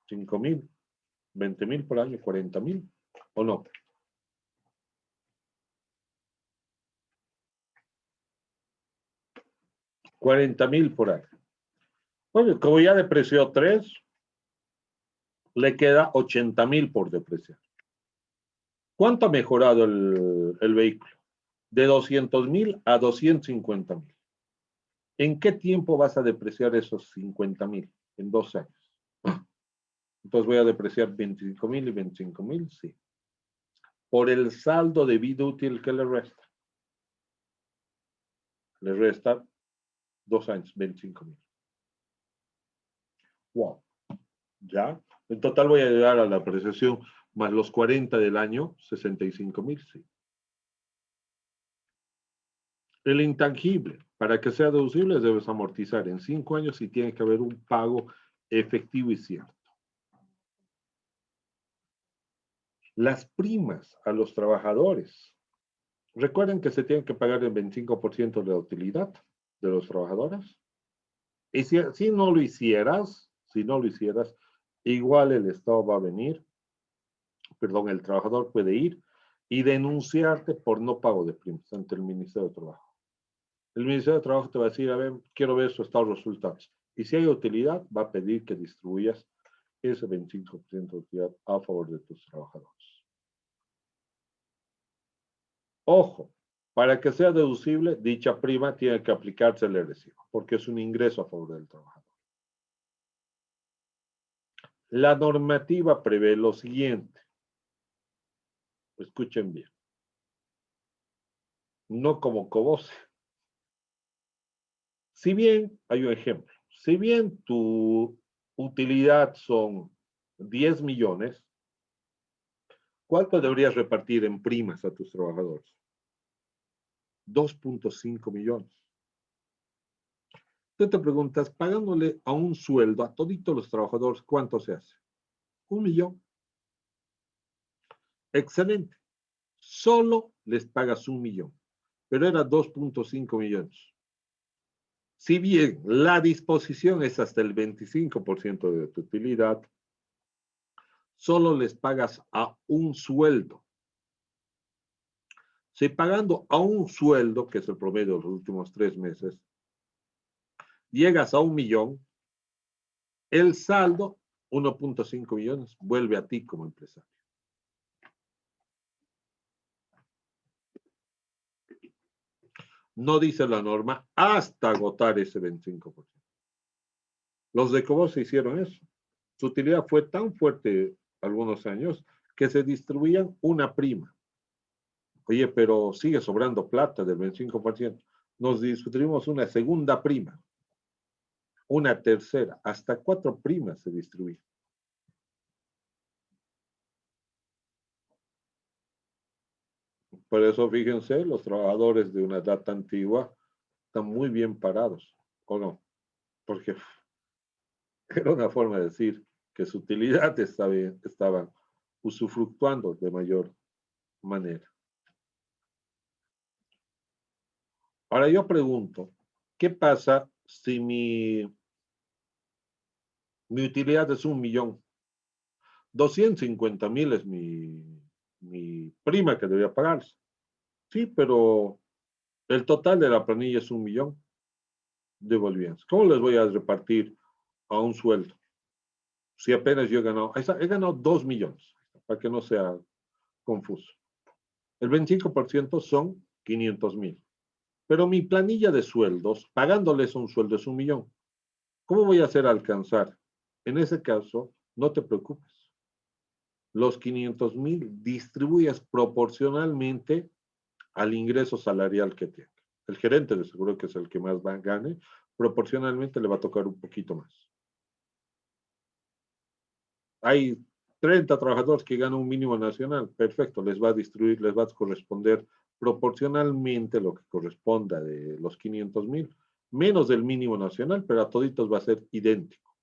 5,000, 20,000 por año, 40,000, ¿o no? $40,000 por año. Bueno, como ya depreció 3, le queda 80,000 por depreciar. ¿Cuánto ha mejorado el vehículo? De 200,000 a 250,000. ¿En qué tiempo vas a depreciar esos 50,000? En 2 años. Entonces voy a depreciar 25,000 y 25,000, sí. Por el saldo de vida útil que le resta. Le resta 2 años, 25,000. Wow. ¿Ya? En total voy a llegar a la apreciación más los 40 del año, 65,000, sí. El intangible, para que sea deducible, debes amortizar en 5 años y tiene que haber un pago efectivo y cierto. Las primas a los trabajadores. Recuerden que se tienen que pagar el 25% de la utilidad de los trabajadores. Y si no lo hicieras, igual el Estado va a venir, perdón, el trabajador puede ir y denunciarte por no pago de primas ante el Ministerio de Trabajo. El Ministerio de Trabajo te va a decir, a ver, quiero ver sus estados resultados. Y si hay utilidad, va a pedir que distribuyas ese 25% de utilidad a favor de tus trabajadores. Ojo, para que sea deducible, dicha prima tiene que aplicarse el recibo, porque es un ingreso a favor del trabajador. La normativa prevé lo siguiente. Escuchen bien. No como Cobose. Si bien, hay un ejemplo, si bien tu utilidad son 10 millones, ¿cuánto deberías repartir en primas a tus trabajadores? 2.5 millones. Tú te preguntas, pagándole a un sueldo a toditos los trabajadores, ¿cuánto se hace? 1 millón. Excelente. Solo les pagas 1 millón, pero era 2.5 millones. Si bien la disposición es hasta el 25% de tu utilidad, solo les pagas a un sueldo. Si pagando a un sueldo, que es el promedio de los últimos 3 meses, llegas a 1 millón, el saldo, 1.5 millones, vuelve a ti como empresario. No dice la norma hasta agotar ese 25%. Los de Cobose hicieron eso. Su utilidad fue tan fuerte algunos años que se distribuían una prima. Oye, pero sigue sobrando plata del 25%. Nos distribuimos una segunda prima, una tercera, hasta 4 primas se distribuían. Por eso, fíjense, los trabajadores de una edad antigua están muy bien parados, ¿o no? Porque era una forma de decir que su utilidad estaba usufructuando de mayor manera. Ahora yo pregunto, ¿qué pasa si mi utilidad es 1 millón? 250,000 es mi prima que debía pagarse. Sí, pero el total de la planilla es 1 millón de bolivianos. ¿Cómo les voy a repartir a un sueldo? Si apenas yo he ganado 2 millones, para que no sea confuso. El 25% son 500,000. Pero mi planilla de sueldos, pagándoles un sueldo es 1 millón. ¿Cómo voy a hacer alcanzar? En ese caso, no te preocupes. Los 500,000 distribuyes proporcionalmente al ingreso salarial que tenga. El gerente de seguro, que es el que más gane, proporcionalmente le va a tocar un poquito más. Hay 30 trabajadores que ganan un mínimo nacional, perfecto, les va a corresponder proporcionalmente lo que corresponda de los 500,000, menos del mínimo nacional, pero a toditos va a ser idéntico.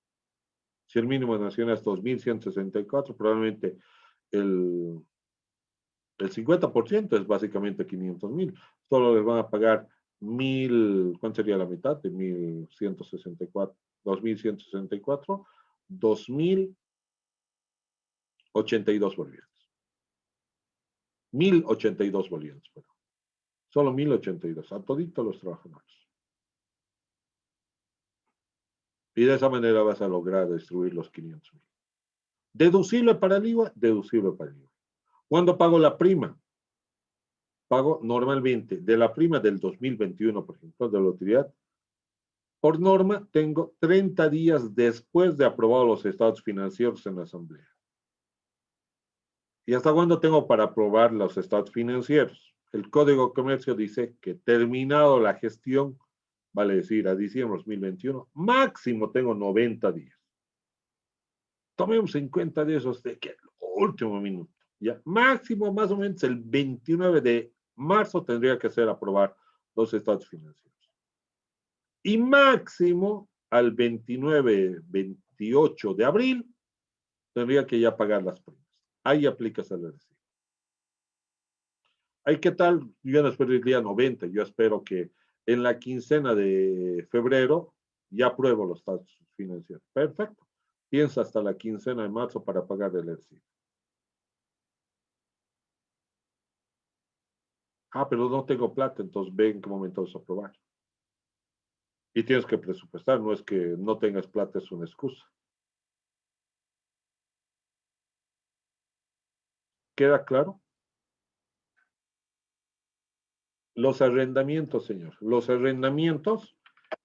Si el mínimo nacional es 2.164, probablemente el 50% es básicamente 500,000. Solo les van a pagar 1,000, ¿cuánto sería la mitad de 1.164? 2.164, 2.082 bolivianos. 1.082 bolivianos, perdón. Solo 1.082, a toditos los trabajadores. Y de esa manera vas a lograr distribuir los 500,000. ¿Deducible para el IVA? Deducible para el IVA. ¿Cuándo pago la prima? Pago normalmente de la prima del 2021, por ejemplo, de la utilidad. Por norma, tengo 30 días después de aprobar los estados financieros en la asamblea. ¿Y hasta cuándo tengo para aprobar los estados financieros? El Código de Comercio dice que terminado la gestión, vale decir a diciembre de 2021, máximo tengo 90 días. Tomemos en cuenta de esos de que el último minuto, ya máximo más o menos el 29 de marzo tendría que ser aprobar los estados financieros. Y máximo al 28 de abril tendría que ya pagar las primas. Ahí aplicas el recibo. Ahí, ¿qué tal? Yo no espero el día 90, yo espero que en la quincena de febrero ya apruebo los estados financieros. Perfecto. Tienes hasta la quincena de marzo para pagar el ERCIF. Ah, pero no tengo plata, entonces ve en qué momento vas a aprobar. Y tienes que presupuestar, no es que no tengas plata, es una excusa. ¿Queda claro? Los arrendamientos, señor. Los arrendamientos,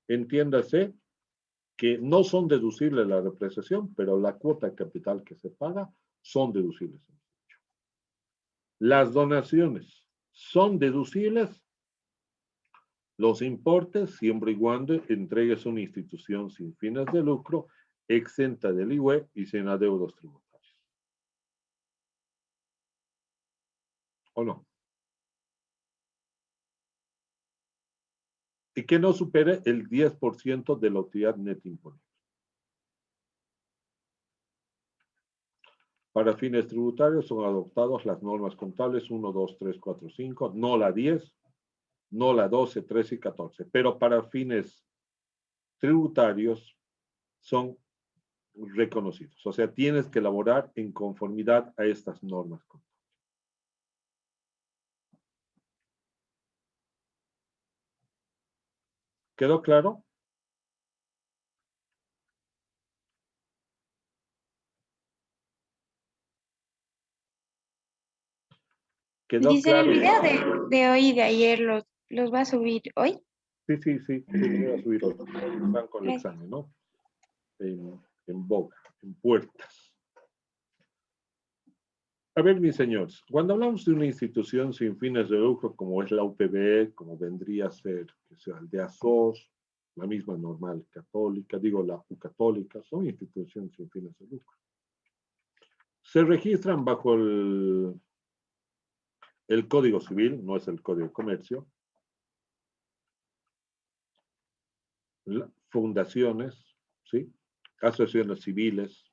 entiéndase, que no son deducibles la depreciación, pero la cuota de capital que se paga son deducibles. Las donaciones son deducibles los importes siempre y cuando entregues a una institución sin fines de lucro, exenta del IVA y sin adeudos tributarios. ¿O no? Y que no supere el 10% de la utilidad neta imponible. Para fines tributarios son adoptadas las normas contables 1, 2, 3, 4, 5, no la 10, no la 12, 13 y 14. Pero para fines tributarios son reconocidos. O sea, tienes que elaborar en conformidad a estas normas contables. ¿Quedó claro? ¿Quedó Dice, claro? el video de hoy y de ayer los va a subir hoy. Sí, lo voy a subir hoy. Están con el Gracias. examen, ¿no? En boca, en puertas. A ver, mis señores, cuando hablamos de una institución sin fines de lucro, como es la UPB, como vendría a ser, que sea el de ASOS, la misma normal católica, digo la U católica, son instituciones sin fines de lucro. Se registran bajo el Código Civil, no es el Código de Comercio, fundaciones, ¿sí? Asociaciones civiles.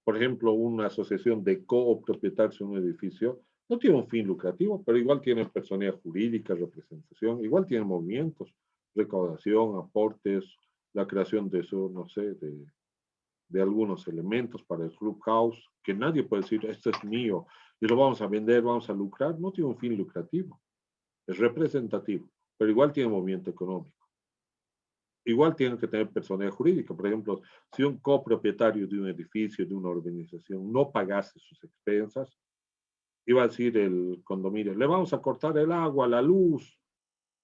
Por ejemplo, una asociación de copropietarios en un edificio no tiene un fin lucrativo, pero igual tiene personalidad jurídica, representación, igual tiene movimientos, recaudación, aportes, la creación de eso, no sé, de algunos elementos para el clubhouse, que nadie puede decir, esto es mío, y lo vamos a vender, vamos a lucrar. No tiene un fin lucrativo, es representativo, pero igual tiene movimiento económico. Igual tienen que tener personalidad jurídica. Por ejemplo, si un copropietario de un edificio, de una organización, no pagase sus expensas, iba a decir el condominio, le vamos a cortar el agua, la luz,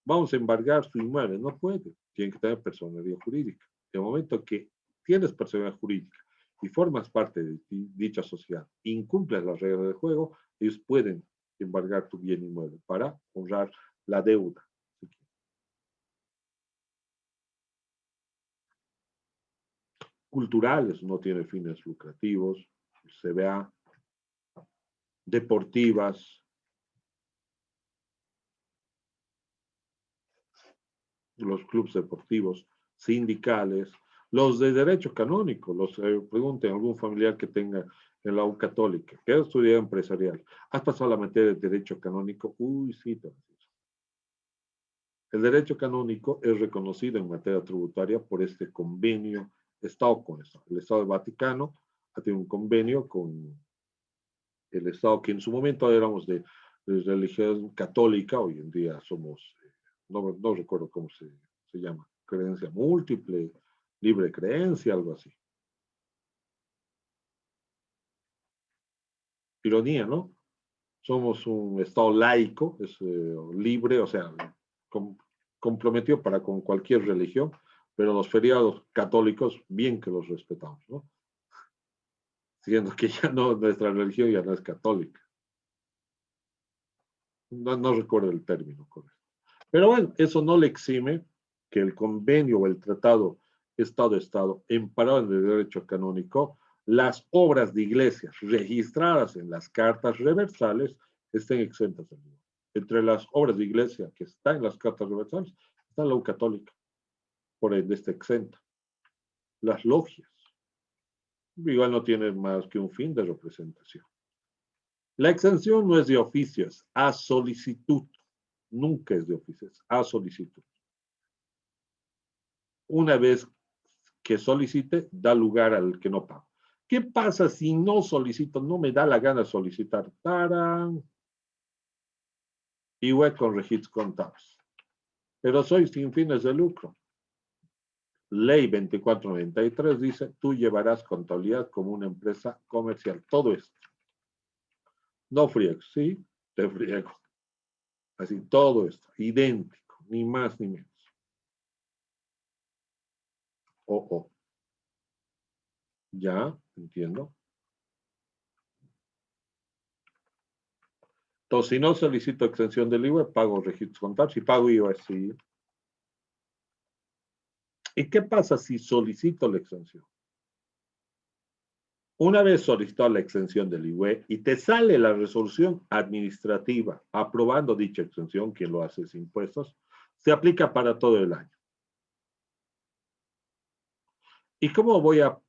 vamos a embargar su inmueble. No puede, tiene que tener personalidad jurídica. De momento que tienes personalidad jurídica y formas parte de dicha sociedad, incumples las reglas del juego, ellos pueden embargar tu bien inmueble para honrar la deuda. Culturales, no tiene fines lucrativos, CBA, deportivas, los clubes deportivos, sindicales, los de derecho canónico, pregunten a algún familiar que tenga en la U católica, que ha estudiado empresarial, ¿has pasado la materia de derecho canónico? Uy, sí, el derecho canónico es reconocido en materia tributaria por este convenio Estado con Estado. El Estado del Vaticano ha tenido un convenio con el Estado, que en su momento éramos de religión católica, hoy en día somos, no recuerdo cómo se llama, creencia múltiple, libre creencia, algo así. Ironía, ¿no? Somos un Estado laico, es libre, o sea, comprometido para con cualquier religión, pero los feriados católicos, bien que los respetamos, ¿no? Siendo que ya no, nuestra religión ya no es católica. No recuerdo el término correcto. Pero bueno, eso no le exime que el convenio o el tratado Estado-Estado, emparado en el derecho canónico, las obras de iglesias registradas en las cartas reversales estén exentas del IVA. Entre las obras de iglesia que están en las cartas reversales está la U católica, por ende está exenta. Las logias, igual no tienen más que un fin de representación. La exención no es de oficio, es a solicitud. Nunca es de oficio, es a solicitud. una vez que solicite, da lugar al que no paga. ¿Qué pasa si no solicito, no me da la gana de solicitar? ¡Tarán! IVA con registros contables. Pero soy sin fines de lucro. Ley 2493 dice, tú llevarás contabilidad como una empresa comercial. Todo esto. No friego, ¿sí? Te friego. Así, todo esto. Idéntico. Ni más ni menos. Ya, entiendo. Entonces, si no solicito exención del IVA, pago registros contables. Si pago IVA, sí. ¿Y qué pasa si solicito la exención? Una vez solicitado la exención del IVA y te sale la resolución administrativa aprobando dicha exención, quien lo hace es impuestos, se aplica para todo el año. ¿Y cómo voy a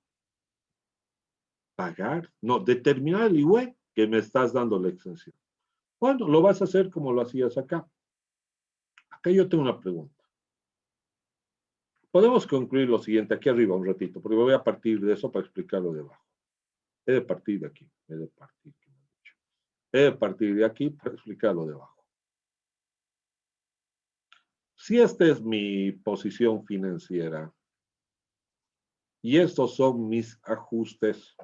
pagar? No, determinar el IVA que me estás dando la exención. Bueno, lo vas a hacer como lo hacías acá. Acá yo tengo una pregunta. Podemos concluir lo siguiente, aquí arriba un ratito, porque voy a partir de eso para explicarlo de abajo. He de partir de aquí, he de partir de aquí para explicarlo de abajo. Si esta es mi posición financiera y estos son mis ajustes,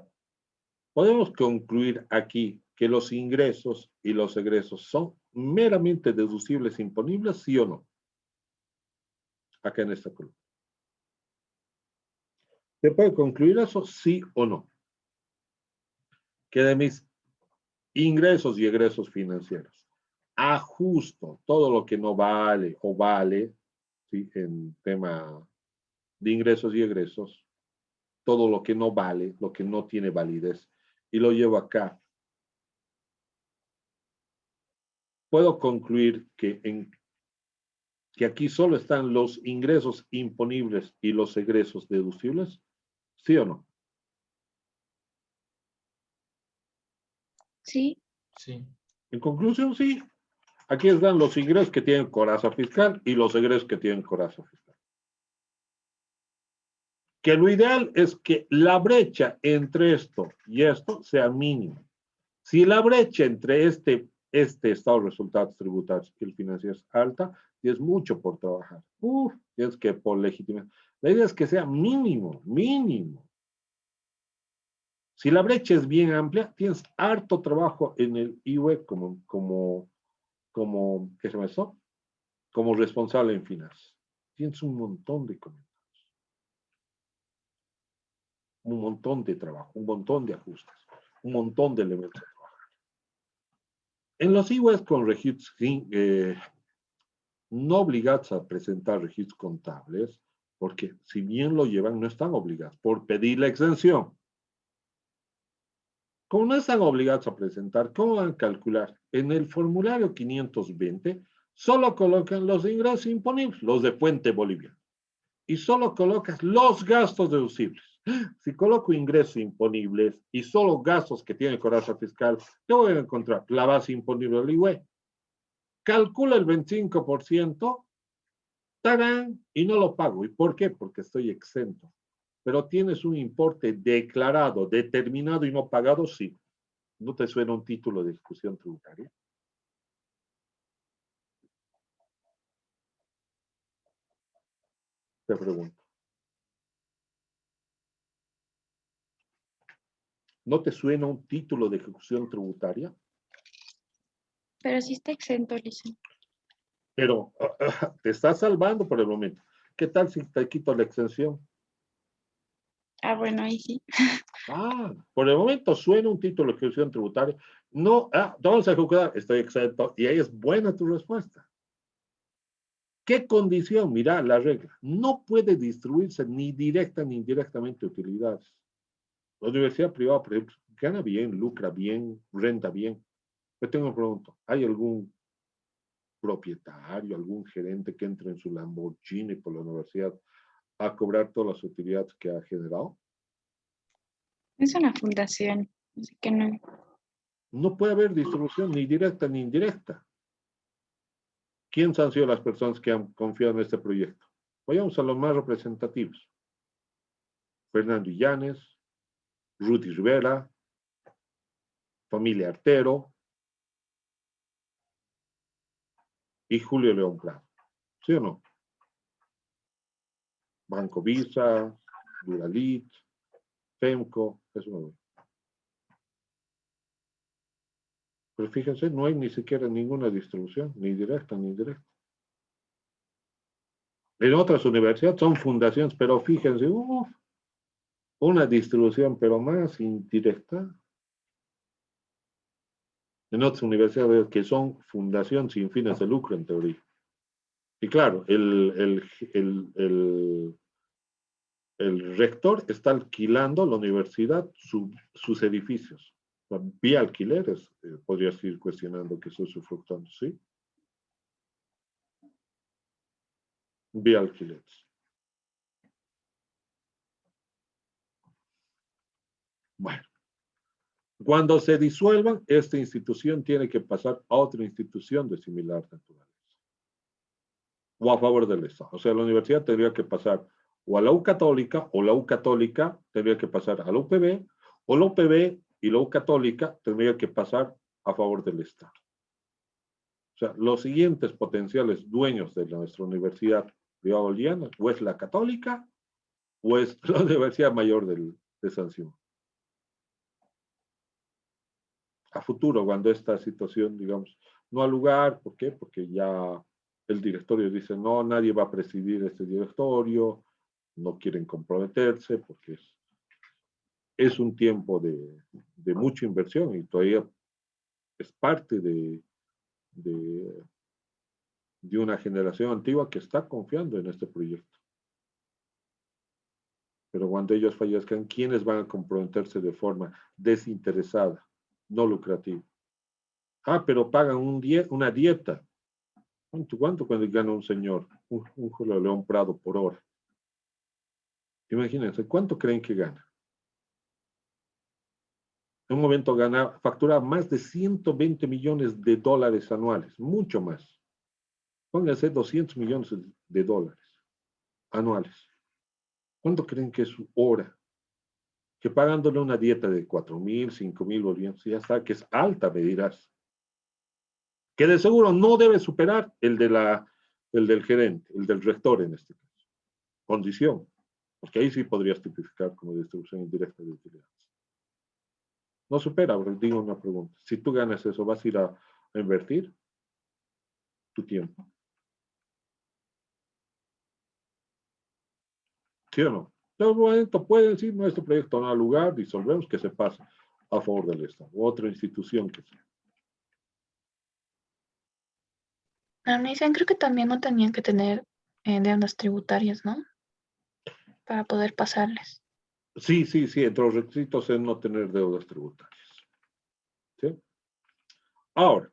podemos concluir aquí que los ingresos y los egresos son meramente deducibles e imponibles, ¿sí o no? Acá en esta columna. ¿Se puede concluir eso, sí o no? Que de mis ingresos y egresos financieros ajusto todo lo que no vale o vale, ¿sí? En tema de ingresos y egresos, todo lo que no vale, lo que no tiene validez, y lo llevo acá. Puedo concluir que aquí solo están los ingresos imponibles y los egresos deducibles, ¿sí o no? Sí. Sí. En conclusión, sí. Aquí están los ingresos que tienen coraza fiscal y los egresos que tienen coraza fiscal. Que lo ideal es que la brecha entre esto y esto sea mínima. Si la brecha entre este estado de resultados tributarios y el financiero es alta, tienes mucho por trabajar. Tienes que por legitimidad. La idea es que sea mínimo, mínimo. Si la brecha es bien amplia, tienes harto trabajo en el IVA como ¿qué se llama eso? Como responsable en finanzas. Tienes un montón de comentarios, un montón de trabajo, un montón de ajustes, un montón de elementos de trabajo. En los IVAs con registros no obligados a presentar registros contables, porque si bien lo llevan, no están obligados por pedir la exención. Como no están obligados a presentar, ¿cómo van a calcular? En el formulario 520, solo colocan los ingresos imponibles, los de fuente boliviana, y solo colocas los gastos deducibles. Si coloco ingresos imponibles y solo gastos que tiene coraza fiscal, ¿qué voy a encontrar? La base imponible del IVA. Calcula el 25%, ¡tarán! Y no lo pago. ¿Y por qué? Porque estoy exento. Pero tienes un importe declarado, determinado y no pagado, sí. ¿No te suena un título de ejecución tributaria? Te pregunto. ¿No te suena un título de ejecución tributaria? Pero sí está exento, Lisa. Pero te estás salvando por el momento. ¿Qué tal si te quito la exención? Ah, bueno, ahí sí. Por el momento suena un título de ejecución tributaria. No, vamos a ejecutar, estoy exento. Y ahí es buena tu respuesta. ¿Qué condición? Mira la regla. No puede distribuirse ni directa ni indirectamente utilidades. La universidad privada, por ejemplo, gana bien, lucra bien, renta bien. Yo tengo una pregunta. ¿Hay algún propietario, algún gerente que entre en su Lamborghini por la universidad a cobrar todas las utilidades que ha generado? Es una fundación, así que no. No puede haber distribución ni directa ni indirecta. ¿Quién han sido las personas que han confiado en este proyecto? Vayamos a los más representativos. Fernando Illanes, Rudy Rivera, familia Artero y Julio León Prado. ¿Sí o no? Banco Visa, Duralit, Femco, eso no. Pero fíjense, no hay ni siquiera ninguna distribución, ni directa ni indirecta. En otras universidades son fundaciones, pero fíjense, una distribución, pero más indirecta. En otras universidades que son fundaciones sin fines de lucro, en teoría. Y claro, el rector está alquilando a la universidad sus edificios. Vía alquileres, podrías ir cuestionando que eso es usufructuando, ¿sí? Vía alquileres. Bueno, cuando se disuelvan, esta institución tiene que pasar a otra institución de similar naturaleza. O a favor del Estado. O sea, la universidad tendría que pasar o a la U Católica, o la U Católica tendría que pasar a la UPB, o la UPB y la U Católica tendría que pasar a favor del Estado. O sea, los siguientes potenciales dueños de nuestra universidad privada boliviana, o es la Católica, o es la Universidad Mayor de San Simón. A futuro, cuando esta situación, digamos, no ha lugar, ¿por qué? Porque ya el directorio dice, no, nadie va a presidir este directorio, no quieren comprometerse, porque es un tiempo de mucha inversión y todavía es parte de una generación antigua que está confiando en este proyecto. Pero cuando ellos fallezcan, ¿quiénes van a comprometerse de forma desinteresada, no lucrativa? Ah, pero pagan una dieta. ¿Cuánto cuando gana un señor, un Julio León Prado por hora? Imagínense, ¿cuánto creen que gana? En un momento factura más de 120 millones de dólares anuales, mucho más. Pónganse 200 millones de dólares anuales. ¿Cuánto creen que es su hora? Que pagándole una dieta de 4.000, 5.000 bolivianos, ya está, que es alta, me dirás. Que de seguro no debe superar el del gerente, el del rector en este caso. Condición, porque ahí sí podrías tipificar como distribución indirecta de utilidades. No supera, digo una pregunta. Si tú ganas eso, ¿vas a ir a invertir tu tiempo? ¿Sí o no? En algún momento puede decir, nuestro proyecto no ha lugar, disolvemos, que se pase a favor del Estado, u otra institución que sea. Me dicen, creo que también no tenían que tener deudas tributarias, ¿no? Para poder pasarles. Sí, entre los requisitos es no tener deudas tributarias. ¿Sí? Ahora,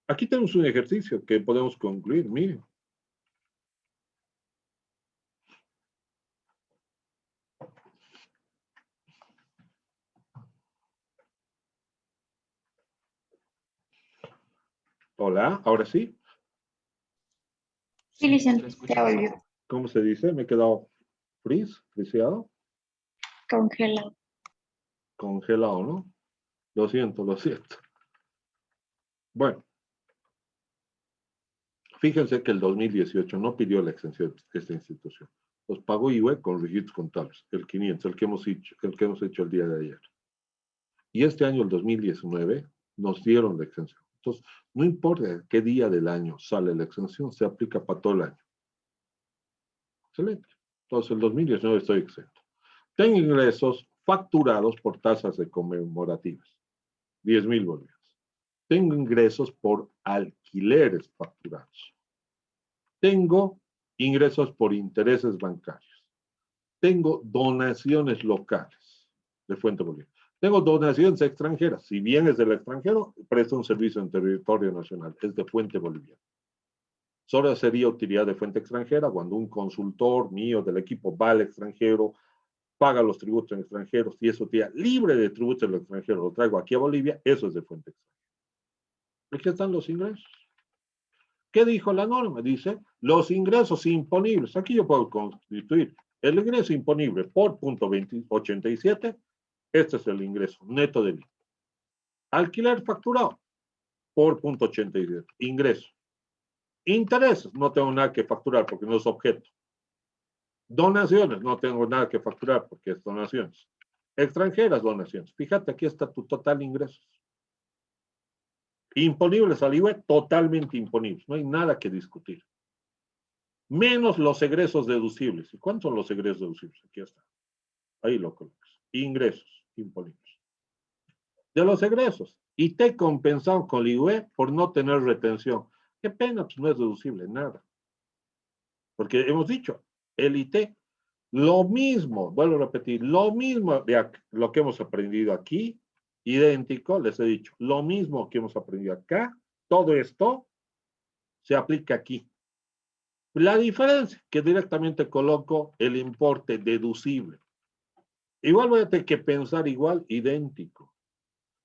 aquí tenemos un ejercicio que podemos concluir, miren. Hola, ahora sí. Sí, licenciado, ya volvió. ¿Cómo se dice? Me he quedado friseado, Congelado. congelado, ¿no? Lo siento. Bueno, fíjense que el 2018 no pidió la exención de esta institución. Los pagó IVE con registros contables, el 500, el que hemos hecho el día de ayer. Y este año, el 2019, nos dieron la exención. Entonces, no importa qué día del año sale la exención, se aplica para todo el año. Excelente. Entonces, el 2019 estoy exento. Tengo ingresos facturados por tasas de conmemorativas, 10.000 bolivianos. Tengo ingresos por alquileres facturados. Tengo ingresos por intereses bancarios. Tengo donaciones locales de fuente boliviana. Tengo donaciones extranjeras. Si bien es del extranjero, presta un servicio en territorio nacional. Es de fuente boliviana. Solo sería utilidad de fuente extranjera cuando un consultor mío del equipo va al extranjero, paga los tributos en extranjeros y eso tía libre de tributos en el extranjero, lo traigo aquí a Bolivia, eso es de fuente extranjera. Aquí están los ingresos. ¿Qué dijo la norma? Dice, los ingresos imponibles. Aquí yo puedo constituir el ingreso imponible por punto 87. Este es el ingreso neto del IVA. Alquiler facturado por punto 87. Ingreso. Intereses, no tengo nada que facturar porque no es objeto. Donaciones, no tengo nada que facturar porque es donaciones. Extranjeras, donaciones. Fíjate, aquí está tu total ingresos. Imponibles al IVA, totalmente imponibles. No hay nada que discutir. Menos los egresos deducibles. ¿Y cuántos son los egresos deducibles? Aquí está. Ahí lo colocas. Ingresos imponibles. De los egresos. Y te compensado con el IVA por no tener retención. Qué pena, pues no es deducible, nada. Porque hemos dicho, el IT, lo mismo, vuelvo a repetir, lo mismo de lo que hemos aprendido aquí, idéntico, les he dicho, lo mismo que hemos aprendido acá, todo esto se aplica aquí. La diferencia, que directamente coloco el importe deducible. Igual voy a tener que pensar igual, idéntico.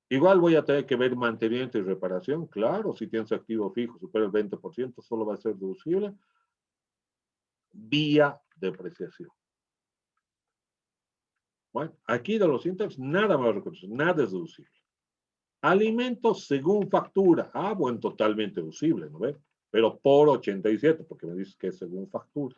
Igual voy a tener que ver mantenimiento y reparación, claro, si tienes activo fijo, supera el 20%, solo va a ser deducible vía depreciación. Bueno, aquí de los índices, nada más reconocer, nada es deducible. Alimentos según factura. Ah, bueno, totalmente deducible, ¿no ve? Pero por 87, porque me dices que es según factura.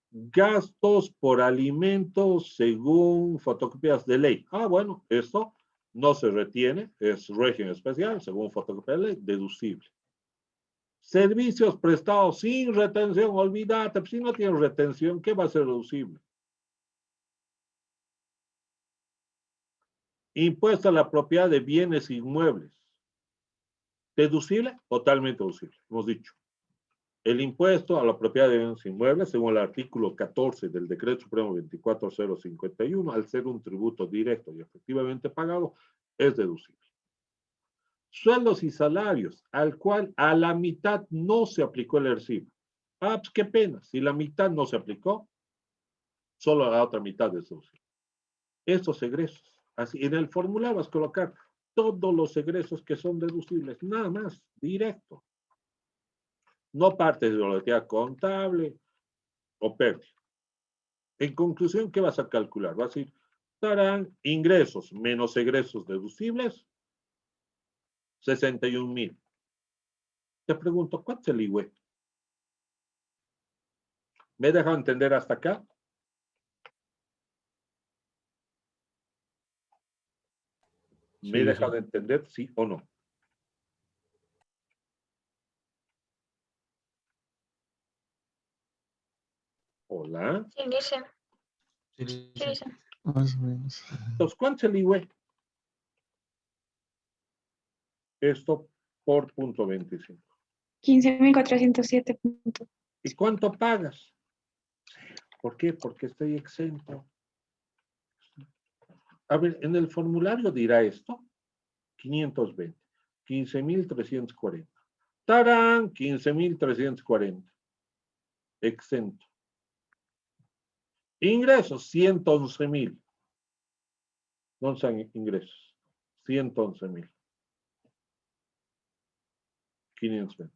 Gastos por alimentos según fotocopias de ley. Ah, bueno, esto no se retiene, es régimen especial, según fotocopia de ley, deducible. Servicios prestados sin retención, olvídate, si no tienes retención, ¿qué va a ser deducible? Impuesto a la propiedad de bienes inmuebles. ¿Deducible? Totalmente deducible, hemos dicho. El impuesto a la propiedad de bienes inmuebles, según el artículo 14 del Decreto Supremo 24051, al ser un tributo directo y efectivamente pagado, es deducible. Sueldos y salarios, al cual a la mitad no se aplicó el ERCIB. Ah, pues qué pena, si la mitad no se aplicó, solo la otra mitad es deducible. Estos egresos, así, en el formulario vas a colocar todos los egresos que son deducibles, nada más, directo. No parte de la actividad contable o pérdida. En conclusión, ¿qué vas a calcular? Vas a decir, estarán ingresos menos egresos deducibles, 61,000. Te pregunto, ¿cuánto es el IVA? ¿Me he dejado entender hasta acá? ¿Me he dejado entender, sí o no? Hola. Sí, dicen. Sí, Sí, sí. dicen. Más o menos. Entonces, ¿cuánto es el IVA? Esto por punto 25. 15.407 puntos. ¿Y cuánto pagas? ¿Por qué? Porque estoy exento. A ver, en el formulario dirá esto, 520, 15.340. ¡Tarán! 15.340. Exento. Ingresos, 111,000. No son ingresos. 111,000. 520.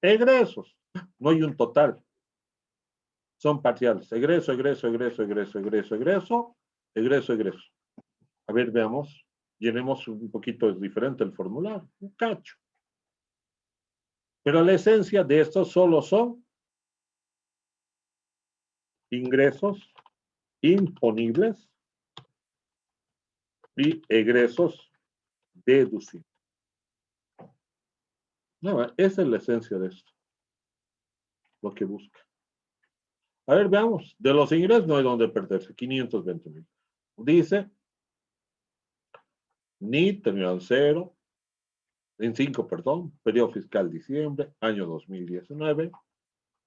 Egresos. No hay un total. Son parciales. Egreso, egreso, egreso, egreso, egreso, egreso, egreso, egreso. A ver, veamos. Llenemos un poquito diferente el formulario. Un cacho. Pero la esencia de estos solo son ingresos imponibles y egresos deducibles. No, esa es la esencia de esto. Lo que busca. A ver, veamos. De los ingresos no hay donde perderse. 520,000. Dice, NIT terminado en 0, en 5, perdón, periodo fiscal diciembre, año 2019,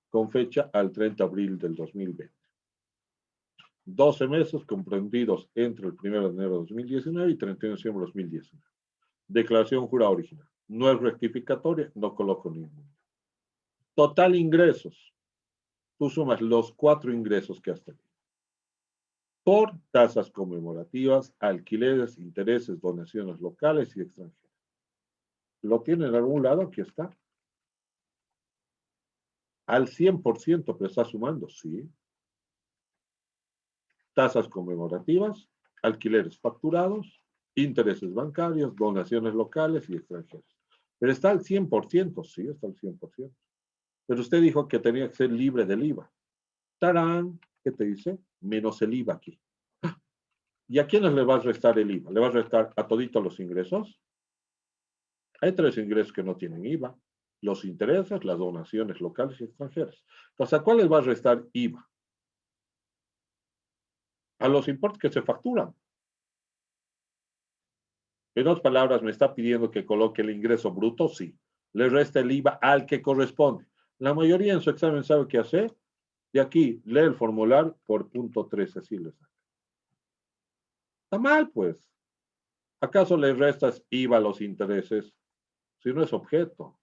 con fecha al 30 de abril del 2020. 12 meses comprendidos entre el 1 de enero de 2019 y 31 de diciembre de 2019. Declaración jurada original. No es rectificatoria, no coloco ninguna. Total ingresos. Tú sumas los 4 ingresos que has tenido. Por tasas conmemorativas, alquileres, intereses, donaciones locales y extranjeras. ¿Lo tiene en algún lado? Aquí está. Al 100%, pero está sumando, sí. Tasas conmemorativas, alquileres facturados, intereses bancarios, donaciones locales y extranjeras. Pero está al 100%, sí, está al 100%. Pero usted dijo que tenía que ser libre del IVA. ¡Tarán! ¿Qué te dice? Menos el IVA aquí. ¿Y a quiénes le vas a restar el IVA? ¿Le vas a restar a toditos los ingresos? Hay 3 ingresos que no tienen IVA. Los intereses, las donaciones locales y extranjeras. Entonces, ¿a cuáles va a restar IVA? A los importes que se facturan. En otras palabras, me está pidiendo que coloque el ingreso bruto, sí. Le resta el IVA al que corresponde. La mayoría en su examen sabe qué hacer. De aquí, lee el formulario por punto 13, así le saca. Está mal, pues. ¿Acaso le restas IVA a los intereses? Si no es objeto.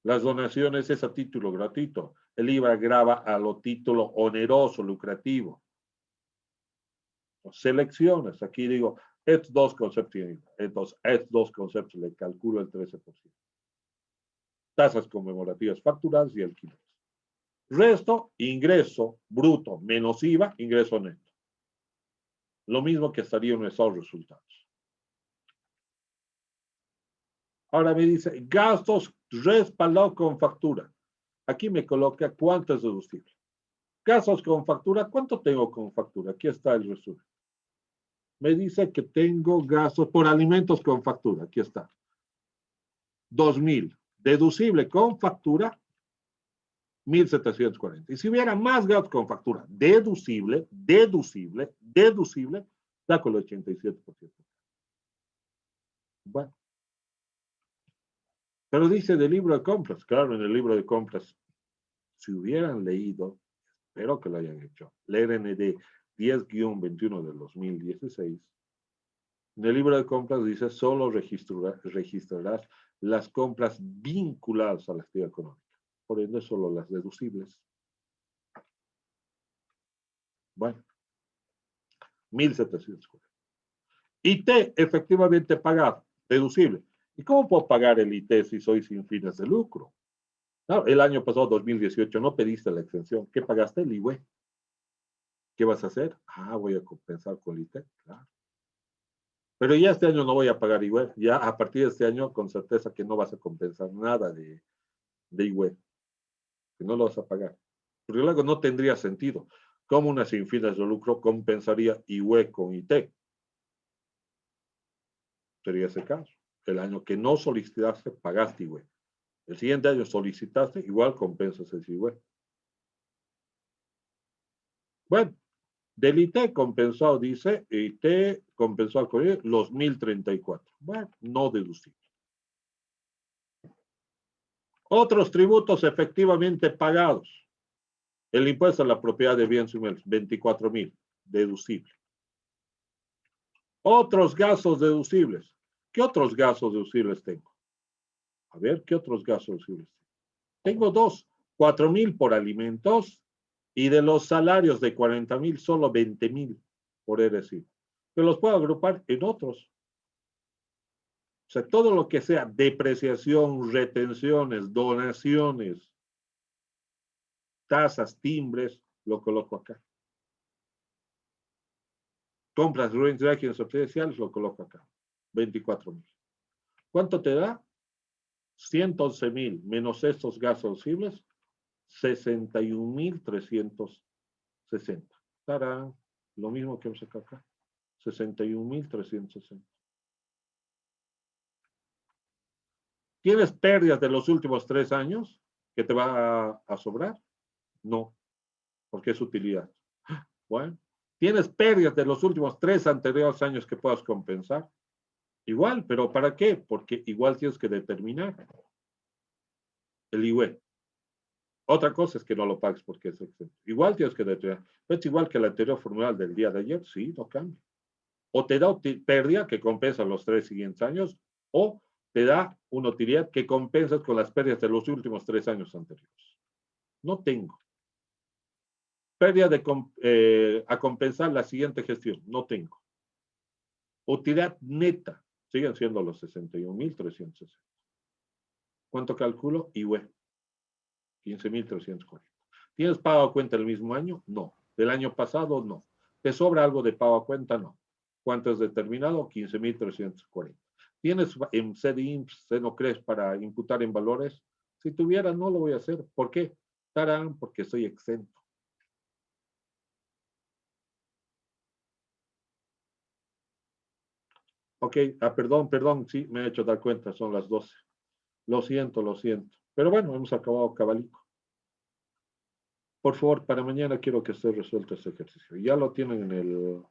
Las donaciones es a título gratuito. El IVA grava a lo título oneroso, lucrativo. Selecciones. Aquí digo, estos 2 conceptos tienen IVA. Entonces, a estos 2 conceptos le calculo el 13%. Tasas conmemorativas facturadas y alquileres. Resto, ingreso bruto menos IVA, ingreso neto. Lo mismo que estaría en esos resultados. Ahora me dice, gastos respaldados con factura. Aquí me coloca cuánto es deducible. Gastos con factura, ¿cuánto tengo con factura? Aquí está el resumen. Me dice que tengo gastos por alimentos con factura. Aquí está. 2,000. Deducible con factura, 1,740. Y si hubiera más gastos con factura, deducible, saco el 87%. Bueno. Pero dice del libro de compras. Claro, en el libro de compras, si hubieran leído, espero que lo hayan hecho, la RND 10-21 del 2016, en el libro de compras dice, solo registrarás las compras vinculadas a la actividad económica. Por ende, solo las deducibles. Bueno, 1,740. IT efectivamente pagado, deducible. ¿Y cómo puedo pagar el IT si soy sin fines de lucro? Claro, el año pasado, 2018, no pediste la exención. ¿Qué pagaste? El IVA. ¿Qué vas a hacer? Voy a compensar con el IT, claro. Pero ya este año no voy a pagar IVA. Ya a partir de este año, con certeza que no vas a compensar nada de IVA. Que no lo vas a pagar. Porque luego no tendría sentido. ¿Cómo una sin fines de lucro compensaría IVA con IT? Sería ese caso. El año que no solicitaste, pagaste IVA. El siguiente año solicitaste, igual compensas ese IVA. Bueno, del IT compensado, dice, IT compensó al COE los 1,034. Bueno, no deducible. Otros tributos efectivamente pagados. El impuesto a la propiedad de bienes inmuebles, 24,000, deducible. Otros gastos deducibles. ¿Qué otros gastos deducibles tengo? A ver, ¿qué otros gastos deducibles tengo? Tengo 2, 4,000 por alimentos y de los salarios de 40,000, solo 20,000 por recibo. Pero los puedo agrupar en otros. O sea, todo lo que sea depreciación, retenciones, donaciones, tasas, timbres, lo coloco acá. Compras, reincidencias especiales, lo coloco acá. 24,000. ¿Cuánto te da? 111,000 menos estos gastos deducibles, 61,360. Tarán, lo mismo que hemos sacado acá. 61,360. ¿Tienes pérdidas de los últimos 3 años que te va a sobrar? No, porque es utilidad. Bueno, ¿tienes pérdidas de los últimos 3 anteriores años que puedas compensar? Igual, pero ¿para qué? Porque igual tienes que determinar el IVA. Otra cosa es que no lo pagues porque es exento. Igual tienes que determinar. ¿Es igual que el anterior formular del día de ayer? Sí, no cambia. O te da pérdida que compensa los 3 siguientes años, o te da una utilidad que compensas con las pérdidas de los últimos 3 años anteriores. No tengo. Pérdida a compensar la siguiente gestión. No tengo. Utilidad neta. Siguen siendo los 61.360. ¿Cuánto calculo? IUE. 15.340. ¿Tienes pago a cuenta el mismo año? No. ¿Del año pasado? No. ¿Te sobra algo de pago a cuenta? No. ¿Cuánto es determinado? 15.340. ¿Tienes en CDIMPS, Senocres para imputar en valores? Si tuviera, no lo voy a hacer. ¿Por qué? Tarán, porque soy exento. Ok, perdón, sí, me he hecho dar cuenta, son las 12. Lo siento. Pero bueno, hemos acabado cabalico. Por favor, para mañana quiero que esté resuelto este ejercicio. Ya lo tienen en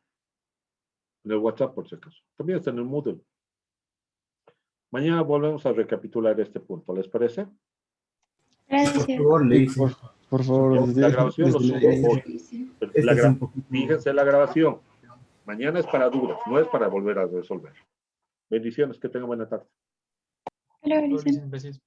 el WhatsApp, por si acaso. También está en el Moodle. Mañana volvemos a recapitular este punto, ¿les parece? Por Gracias. favor, le hice. Por favor, La grabación lo desde subo hoy. Este es un poquito... Fíjense la grabación. Mañana es para dudas, no es para volver a resolver. Bendiciones, que tengan buena tarde. Hola, Bendición. Gracias.